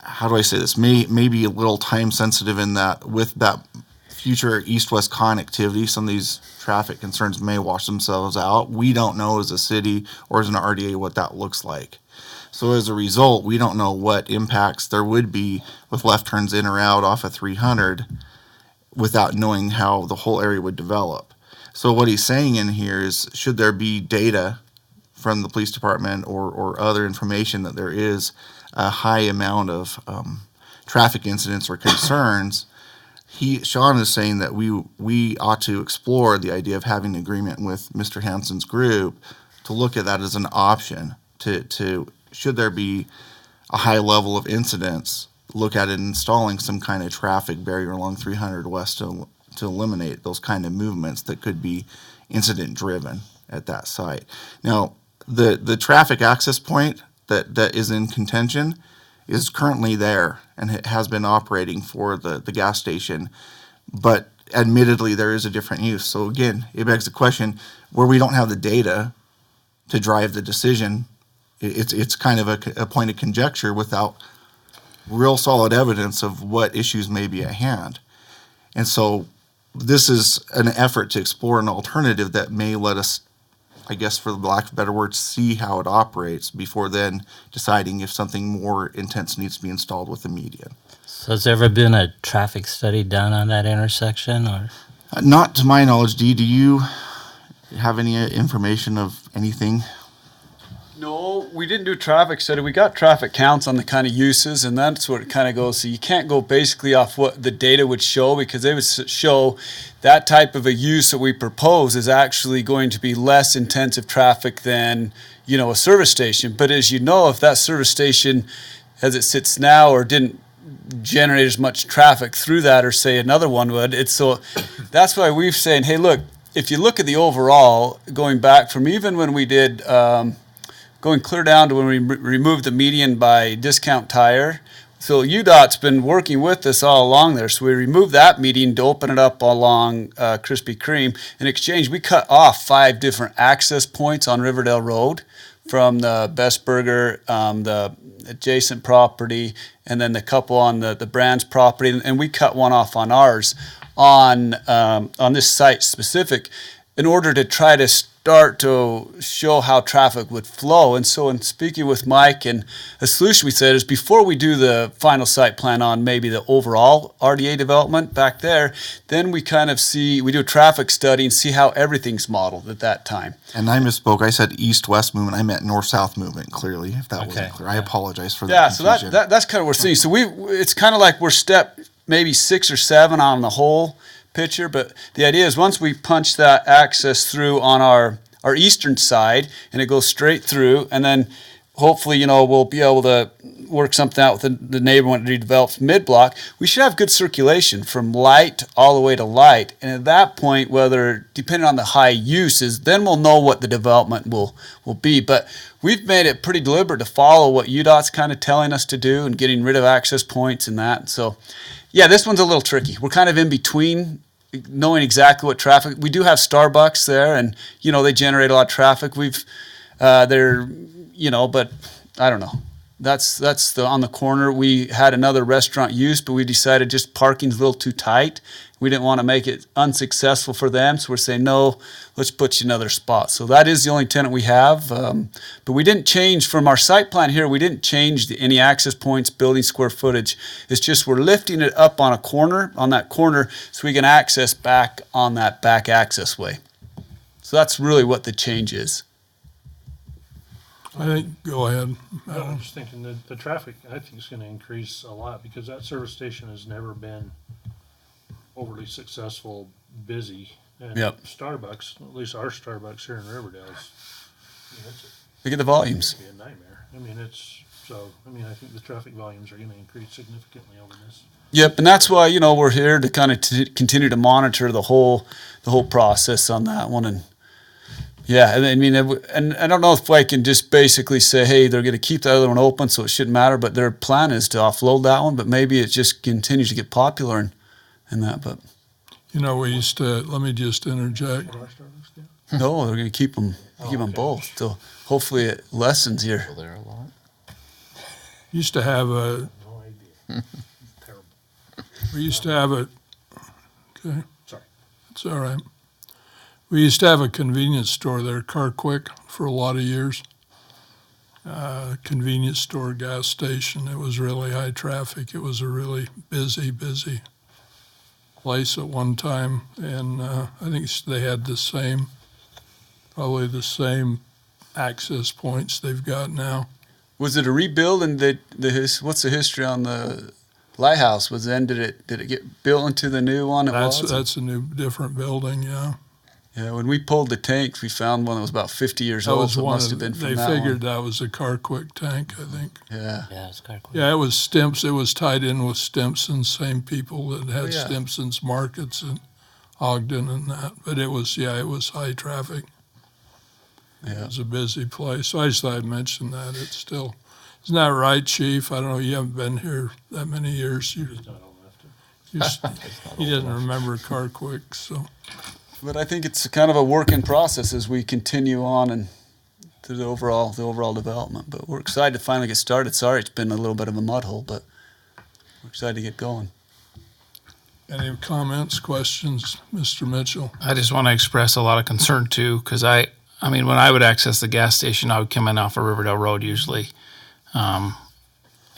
how do I say this, may be a little time sensitive in that with that future east-west connectivity, some of these traffic concerns may wash themselves out. We don't know as a city or as an RDA what that looks like. So as a result, we don't know what impacts there would be with left turns in or out off of 300 without knowing how the whole area would develop. So what he's saying in here is, should there be data from the police department or other information that there is a high amount of traffic incidents or concerns, Sean is saying that we ought to explore the idea of having an agreement with Mr. Hansen's group to look at that as an option to should there be a high level of incidents, look at it installing some kind of traffic barrier along 300 West to eliminate those kind of movements that could be incident driven at that site. Now, the traffic access point that is in contention is currently there, and it has been operating for the gas station, but admittedly there is a different use. So again, it begs the question, where we don't have the data to drive the decision, it's kind of a point of conjecture without real solid evidence of what issues may be at hand. And so this is an effort to explore an alternative that may let us, I guess for the lack of a better word, see how it operates before then deciding if something more intense needs to be installed with the median. So has there ever been a traffic study done on that intersection, or? Not to my knowledge. Dee, do you have any information of anything? No, we didn't do a traffic study. We got traffic counts on the kind of uses, and that's what it kind of goes. So you can't go basically off what the data would show, because they would show that type of a use that we propose is actually going to be less intensive traffic than, a service station. But as you know, if that service station, as it sits now, or didn't generate as much traffic through that, or say another one would, that's why we've saying, hey, look, if you look at the overall, going back from even when we did. Going clear down to when we removed the median by Discount Tire. So UDOT's been working with us all along there. So we removed that median to open it up along Krispy Kreme. In exchange, we cut off 5 different access points on Riverdale Road from the Best Burger, the adjacent property, and then the couple on the Brands property. And we cut one off on ours on this site specific in order to try to start to show how traffic would flow. And so in speaking with Mike, and a solution we said is before we do the final site plan on maybe the overall RDA development back there, then we kind of we do a traffic study and see how everything's modeled at that time. And I misspoke. I said east-west movement. I meant north-south movement, clearly, if that wasn't clear. I apologize for that. Yeah, so that's kind of what we're seeing. So it's kind of like we're step maybe 6 or 7 on the whole picture, but the idea is once we punch that access through on our eastern side, and it goes straight through, and then hopefully, we'll be able to work something out with the neighbor when it redevelops mid-block. We should have good circulation from light all the way to light. And at that point, whether, depending on the high uses, then we'll know what the development will be. But we've made it pretty deliberate to follow what UDOT's kind of telling us to do and getting rid of access points and that. So, yeah, this one's a little tricky. We're kind of in between knowing exactly what traffic. We do have Starbucks there, and, they generate a lot of traffic. But I don't know. That's on the corner. We had another restaurant use, but we decided just parking's a little too tight. We didn't want to make it unsuccessful for them, so we're saying, no, let's put you another spot. So that is the only tenant we have. But we didn't change from our site plan here. We didn't change any access points, building square footage. It's just we're lifting it up on that corner, so we can access back on that back access way. So that's really what the change is. I think, go ahead. No, I'm just thinking that the traffic, I think, is going to increase a lot because that service station has never been overly successful, busy. And Yep. Starbucks, at least our Starbucks here in Riverdale, Look at the volumes. It's a nightmare. I think the traffic volumes are going to increase significantly over this. Yep, and that's why we're here to kind of continue to monitor the whole process on that one. And yeah, and I don't know if I can just basically say, hey, they're going to keep the other one open, so it shouldn't matter. But their plan is to offload that one. But maybe it just continues to get popular and that. But we used to. Let me just interject. no, they're going to keep them both. So hopefully it lessens here. Well, there a lot. Used to have a. No idea. Terrible. We used to have a. Okay. Sorry. It's all right. We used to have a convenience store there, Car Quick, for a lot of years. Convenience store, gas station. It was really high traffic. It was a really busy place at one time. And I think they had probably the same access points they've got now. Was it a rebuild? And what's the history on the lighthouse? Did it get built into the new one? That's a different building, yeah. Yeah, when we pulled the tanks, we found one that was about 50 years old, so it must have been from They that figured one. that was a Car Quick tank, I think. Yeah. Yeah, it's Car Quick. Yeah, it was Stimps. It was tied in with Stimson, same people that had Stimson's markets in Ogden and that. But it was high traffic. Yeah. It was a busy place. So I just thought I'd mention that. It's still, isn't that right, Chief? I don't know, you haven't been here that many years. You didn't remember Car Quick, so. But I think it's kind of a working process as we continue on and through the overall development. But we're excited to finally get started. Sorry, it's been a little bit of a mud hole, but we're excited to get going. Any comments, questions, Mr. Mitchell? I just want to express a lot of concern too, because when I would access the gas station, I would come in off of Riverdale Road usually, and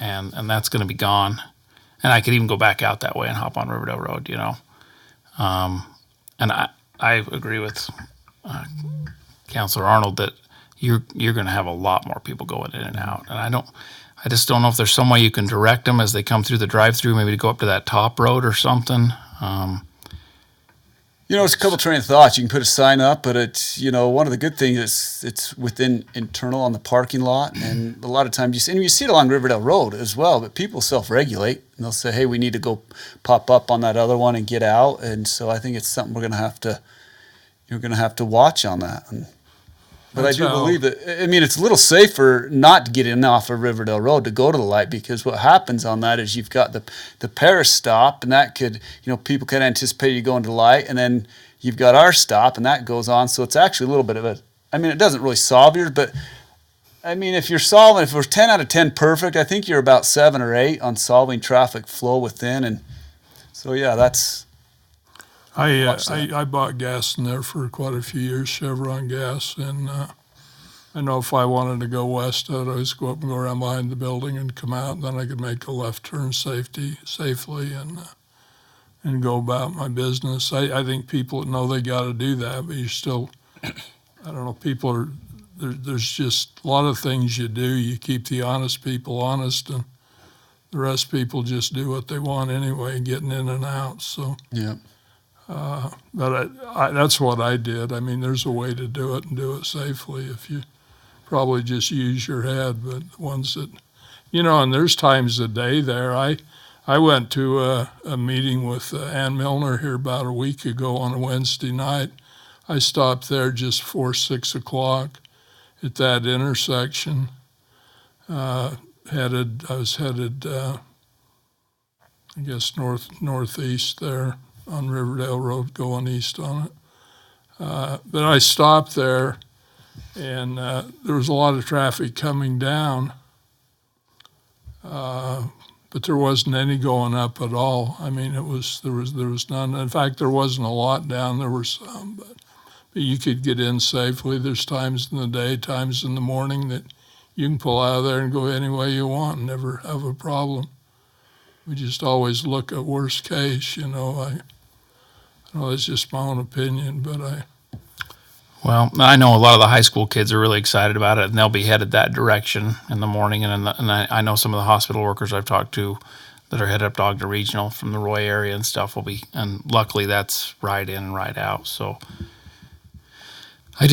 that's going to be gone. And I could even go back out that way and hop on Riverdale Road, and I agree with Councilor Arnold that you're going to have a lot more people going in and out. And I just don't know if there's some way you can direct them as they come through the drive-through, maybe to go up to that top road or something. It's a couple train of thoughts. You can put a sign up, but it's, one of the good things is it's within internal on the parking lot. And a lot of times you see it along Riverdale Road as well, but people self-regulate and they'll say, hey, we need to go pop up on that other one and get out. And so I think it's something you're going to have to watch on that. But I do believe that, it's a little safer not to get in off of Riverdale Road to go to the light, because what happens on that is you've got the Paris stop, and that could, people can anticipate you going to the light, and then you've got our stop, and that goes on. So it's actually a little bit of it doesn't really solve yours, but if it was 10 out of 10 perfect, I think you're about 7 or 8 on solving traffic flow within. And so, yeah, that's. I bought gas in there for quite a few years, Chevron gas, and I know if I wanted to go west, I'd always go up and go around behind the building and come out, and then I could make a left turn safely and go about my business. I think people know they got to do that, but you still, I don't know, there's just a lot of things you do. You keep the honest people honest, and the rest people just do what they want anyway, getting in and out, so. Yeah. But that's what I did. There's a way to do it and do it safely if you probably just use your head, but the ones that, and there's times a day there. I went to a meeting with Ann Milner here about a week ago on a Wednesday night. I stopped there just before 6 o'clock at that intersection. I was headed, I guess, northeast there on Riverdale Road, going east on it. But I stopped there, and there was a lot of traffic coming down, but there wasn't any going up at all. I mean, there was none. In fact, there wasn't a lot down. There were some, but you could get in safely. There's times in the day, times in the morning that you can pull out of there and go any way you want and never have a problem. We just always look at worst case, I know it's just my own opinion, but Well, I know a lot of the high school kids are really excited about it, and they'll be headed that direction in the morning. And I know some of the hospital workers I've talked to that are headed up to Ogden Regional from the Roy area and stuff will be, and luckily that's right in and right out. So I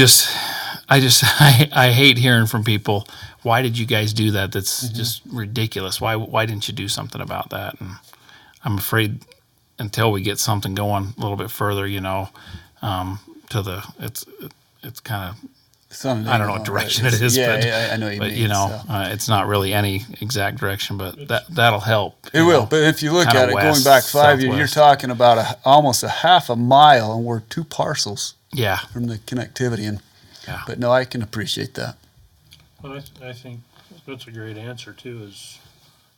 hate hearing from people, why did you guys do that? That's just ridiculous. Why didn't you do something about that? And I'm afraid until we get something going a little bit further, it's kind of, I don't know what direction it is, yeah, but I know what you mean, it's not really any exact direction, but that'll help. It will, but if you look at it, going back 5 years, you're talking about almost a half a mile, and we're 2 parcels. Yeah. From the connectivity, but no, I can appreciate that. Well, I think that's a great answer too. Is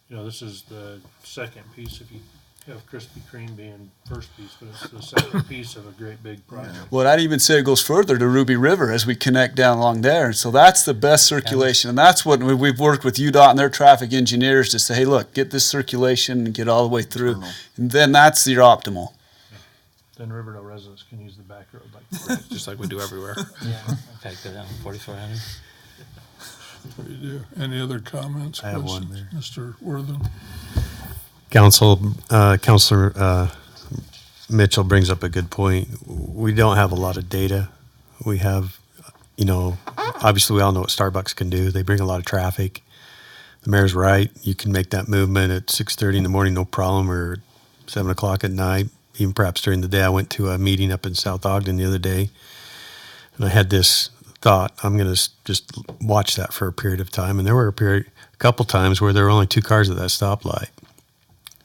this is the second piece. If you have Krispy Kreme being first piece, but it's the second piece of a great big project. Well, I'd even say it goes further to Ruby River as we connect down along there. So that's the best circulation. And that's what we've worked with UDOT and their traffic engineers to say, hey, look, get this circulation and get all the way through. And then that's your optimal. Then Riverdale residents can use the back road just like we do everywhere. Yeah. Okay, go down 4400. We do. Any other comments? I have one, questions? Mr. Wortham. Councilor Mitchell brings up a good point. We don't have a lot of data. We have, obviously we all know what Starbucks can do. They bring a lot of traffic. The mayor's right. You can make that movement at 6:30 in the morning, no problem, or 7 o'clock at night, even perhaps during the day. I went to a meeting up in South Ogden the other day, and I had this thought, I'm going to just watch that for a period of time. And there were a couple times where there were only 2 cars at that stoplight,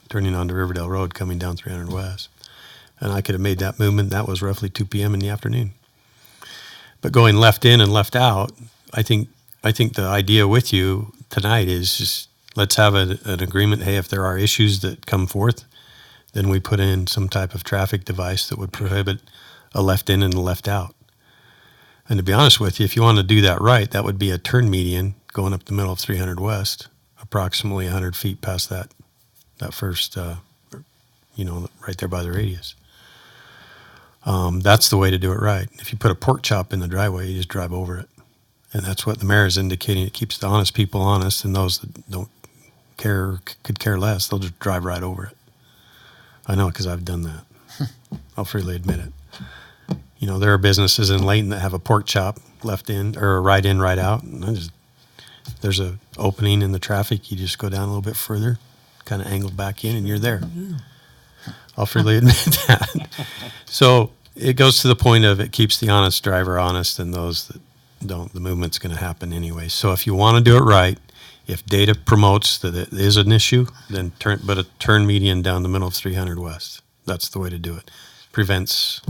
turning onto Riverdale Road, coming down 300 West. And I could have made that movement. That was roughly 2 p.m. in the afternoon. But going left in and left out, I think the idea with you tonight is just let's have an agreement. Hey, if there are issues that come forth, then we put in some type of traffic device that would prohibit a left in and a left out. And to be honest with you, if you want to do that right, that would be a turn median going up the middle of 300 West, approximately 100 feet past that first, right there by the radius. That's the way to do it right. If you put a pork chop in the driveway, you just drive over it. And that's what the mayor is indicating. It keeps the honest people honest, and those that don't care or could care less, they'll just drive right over it. I know because I've done that. I'll freely admit it. There are businesses in Layton that have a pork chop left in or right in, right out. And there's a opening in the traffic. You just go down a little bit further, kind of angle back in, and you're there. I'll freely admit that. So it goes to the point of it keeps the honest driver honest, and those that don't, the movement's going to happen anyway. So if you want to do it right, if data promotes that it is an issue, then a turn median down the middle of 300 West. That's the way to do it. Prevents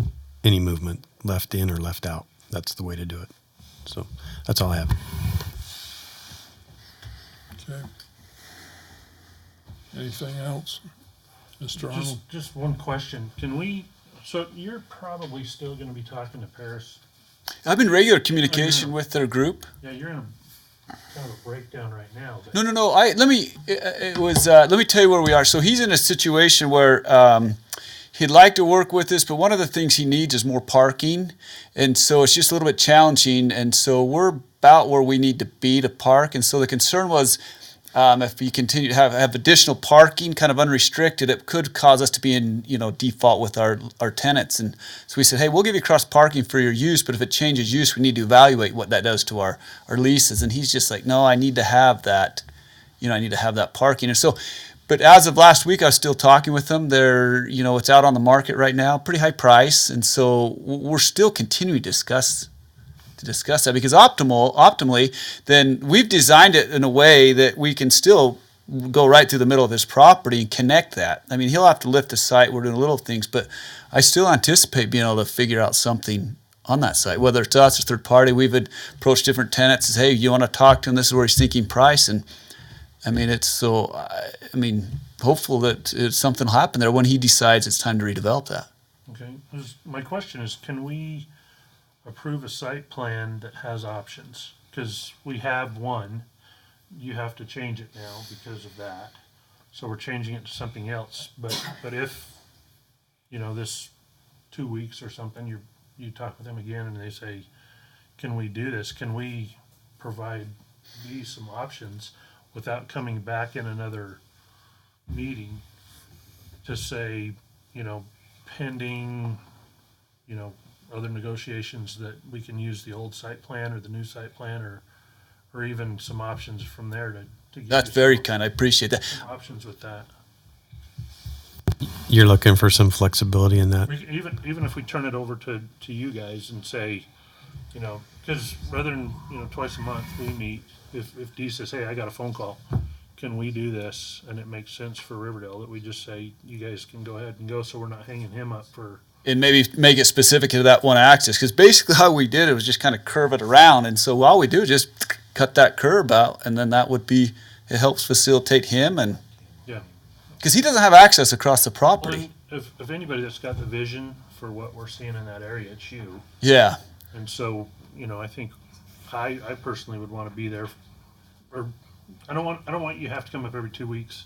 any movement left in or left out. That's the way to do it. So that's all I have. Okay. Anything else? Mr. Arnold? Just one question. So you're probably still going to be talking to Paris? I've been in regular communication with their group. Yeah, you're in a kind of a breakdown right now. No. Let me tell you where we are. So he's in a situation where he'd like to work with us, but one of the things he needs is more parking, and so it's just a little bit challenging. And so we're about where we need to be to park. And so the concern was, If we continue to have additional parking, kind of unrestricted, it could cause us to be in, default with our tenants. And so we said, hey, we'll give you cross parking for your use, but if it changes use, we need to evaluate what that does to our leases. And he's just like, no, I need to have that, I need to have that parking. And so, but as of last week, I was still talking with them. They're, it's out on the market right now, pretty high price. And so we're still continuing to discuss that, because optimally, then we've designed it in a way that we can still go right through the middle of his property and connect that. I mean, he'll have to lift the site. We're doing little things, but I still anticipate being able to figure out something on that site, whether it's us or third party. We've approached different tenants and said, hey, you want to talk to him? This is where he's thinking price. And I mean, hopeful that something will happen there when he decides it's time to redevelop that. Okay. My question is, can we approve a site plan that has options? Because we have one. You have to change it now because of that. So we're changing it to something else. But if, this 2 weeks or something, you talk with them again and they say, can we do this? Can we provide these some options without coming back in another meeting to say, pending, other negotiations, that we can use the old site plan or the new site plan, or even some options from there to get That's very kind. I appreciate that. some options with that. You're looking for some flexibility in that. Even if we turn it over to you guys and say, because rather than, twice a month we meet, if Dee says, hey, I got a phone call, can we do this? And it makes sense for Riverdale that we just say, you guys can go ahead and go, so we're not hanging him up for. And maybe make it specific to that one axis, because basically how we did it was just kind of curve it around. And so all we do is just cut that curb out, and then it helps facilitate him, and Yeah. because he doesn't have access across the property. Well, if anybody that's got the vision for what we're seeing in that area, it's you. Yeah. And so, I think I personally would want to be there, or I don't want you to have to come up every 2 weeks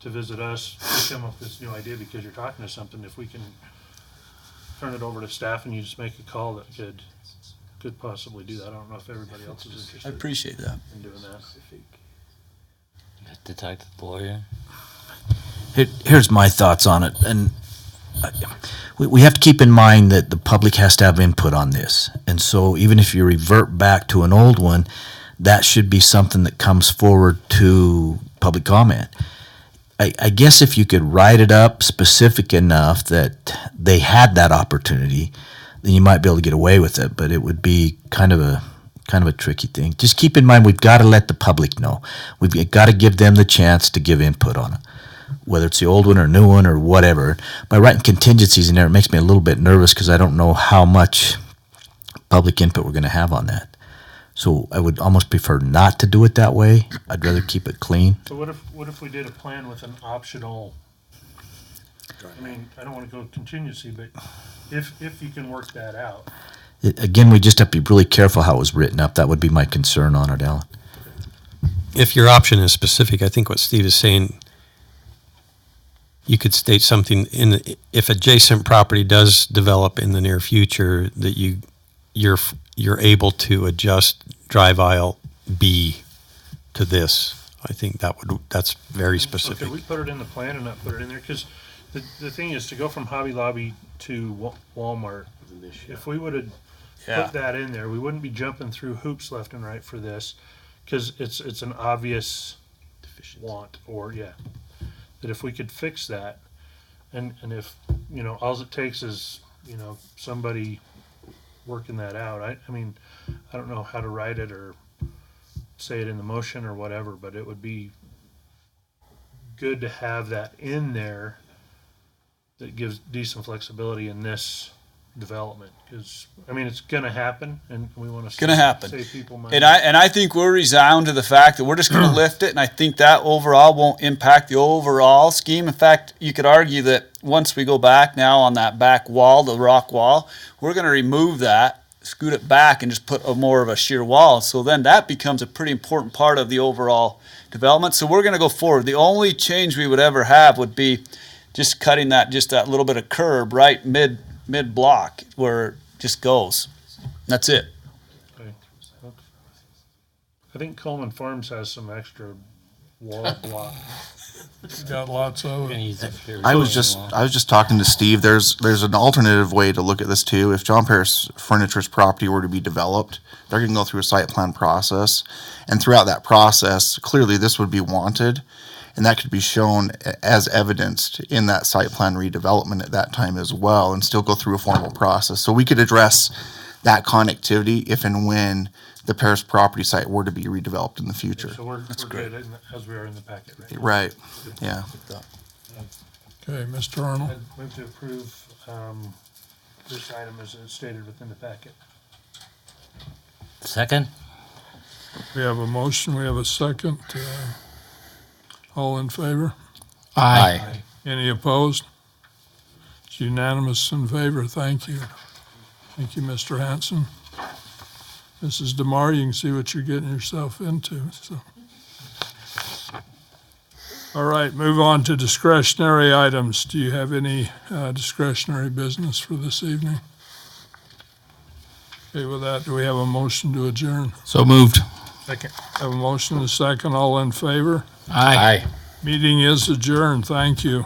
to visit us to come up with this new idea because you're talking to something. If we can turn it over to staff and you just make a call that could possibly do that. I don't know if everybody else is interested. I appreciate that. In doing that. To talk to the lawyer. Here's my thoughts on it, and we have to keep in mind that the public has to have input on this, and so even if you revert back to an old one, that should be something that comes forward to public comment. I guess if you could write it up specific enough that they had that opportunity, then you might be able to get away with it, but it would be kind of a tricky thing. Just keep in mind, we've got to let the public know. We've got to give them the chance to give input on it, whether it's the old one or new one or whatever. By writing contingencies in there, it makes me a little bit nervous because I don't know how much public input we're going to have on that. So I would almost prefer not to do it that way. I'd rather keep it clean. So what if we did a plan with an optional? I mean, I don't want to go contingency, but if you can work that out. Again, we just have to be really careful how it was written up. That would be my concern on it, Alan. If your option is specific, I think what Steve is saying, you could state something if adjacent property does develop in the near future, that you're able to adjust drive aisle B to this. I think that's very specific. So could we put it in the plan and not put it in there? Because the thing is, to go from Hobby Lobby to Walmart, if we would have put that in there, we wouldn't be jumping through hoops left and right for this, because it's an obvious want, or that if we could fix that, and if all it takes is somebody working that out. I mean, I don't know how to write it or say it in the motion or whatever, but it would be good to have that in there that gives decent flexibility in this development, because it's going to happen, and we want to save people money. And I think we're resound to the fact that we're just going to lift it, and I think that overall won't impact the overall scheme. In fact, you could argue that once we go back now on that back wall, the rock wall, we're going to remove that, scoot it back, and just put more of a sheer wall. So then that becomes a pretty important part of the overall development. So we're going to go forward. The only change we would ever have would be just cutting that little bit of curb right mid block where it just goes. That's it. Okay. I think Coleman Farms has some extra wall block. You got lots of it. I was just talking to Steve. There's an alternative way to look at this too. If John Paris Furniture's property were to be developed, they're going to go through a site plan process, and throughout that process, clearly this would be wanted, and that could be shown as evidenced in that site plan redevelopment at that time as well, and still go through a formal process. So we could address that connectivity if and when the Paris property site were to be redeveloped in the future. So we're good as we are in the packet, right? Right. Yeah. Okay, Mr. Arnold. I'd move to approve this item as stated within the packet. Second? We have a motion, we have a second. All in favor? Aye. Any opposed? It's unanimous in favor. Thank you. Thank you, Mr. Hanson. Mrs. DeMar, you can see what you're getting yourself into. So, all right, move on to discretionary items. Do you have any discretionary business for this evening? Okay, with that, do we have a motion to adjourn? So moved. Second. Have a motion and a second. All in favor? Aye. Meeting is adjourned. Thank you.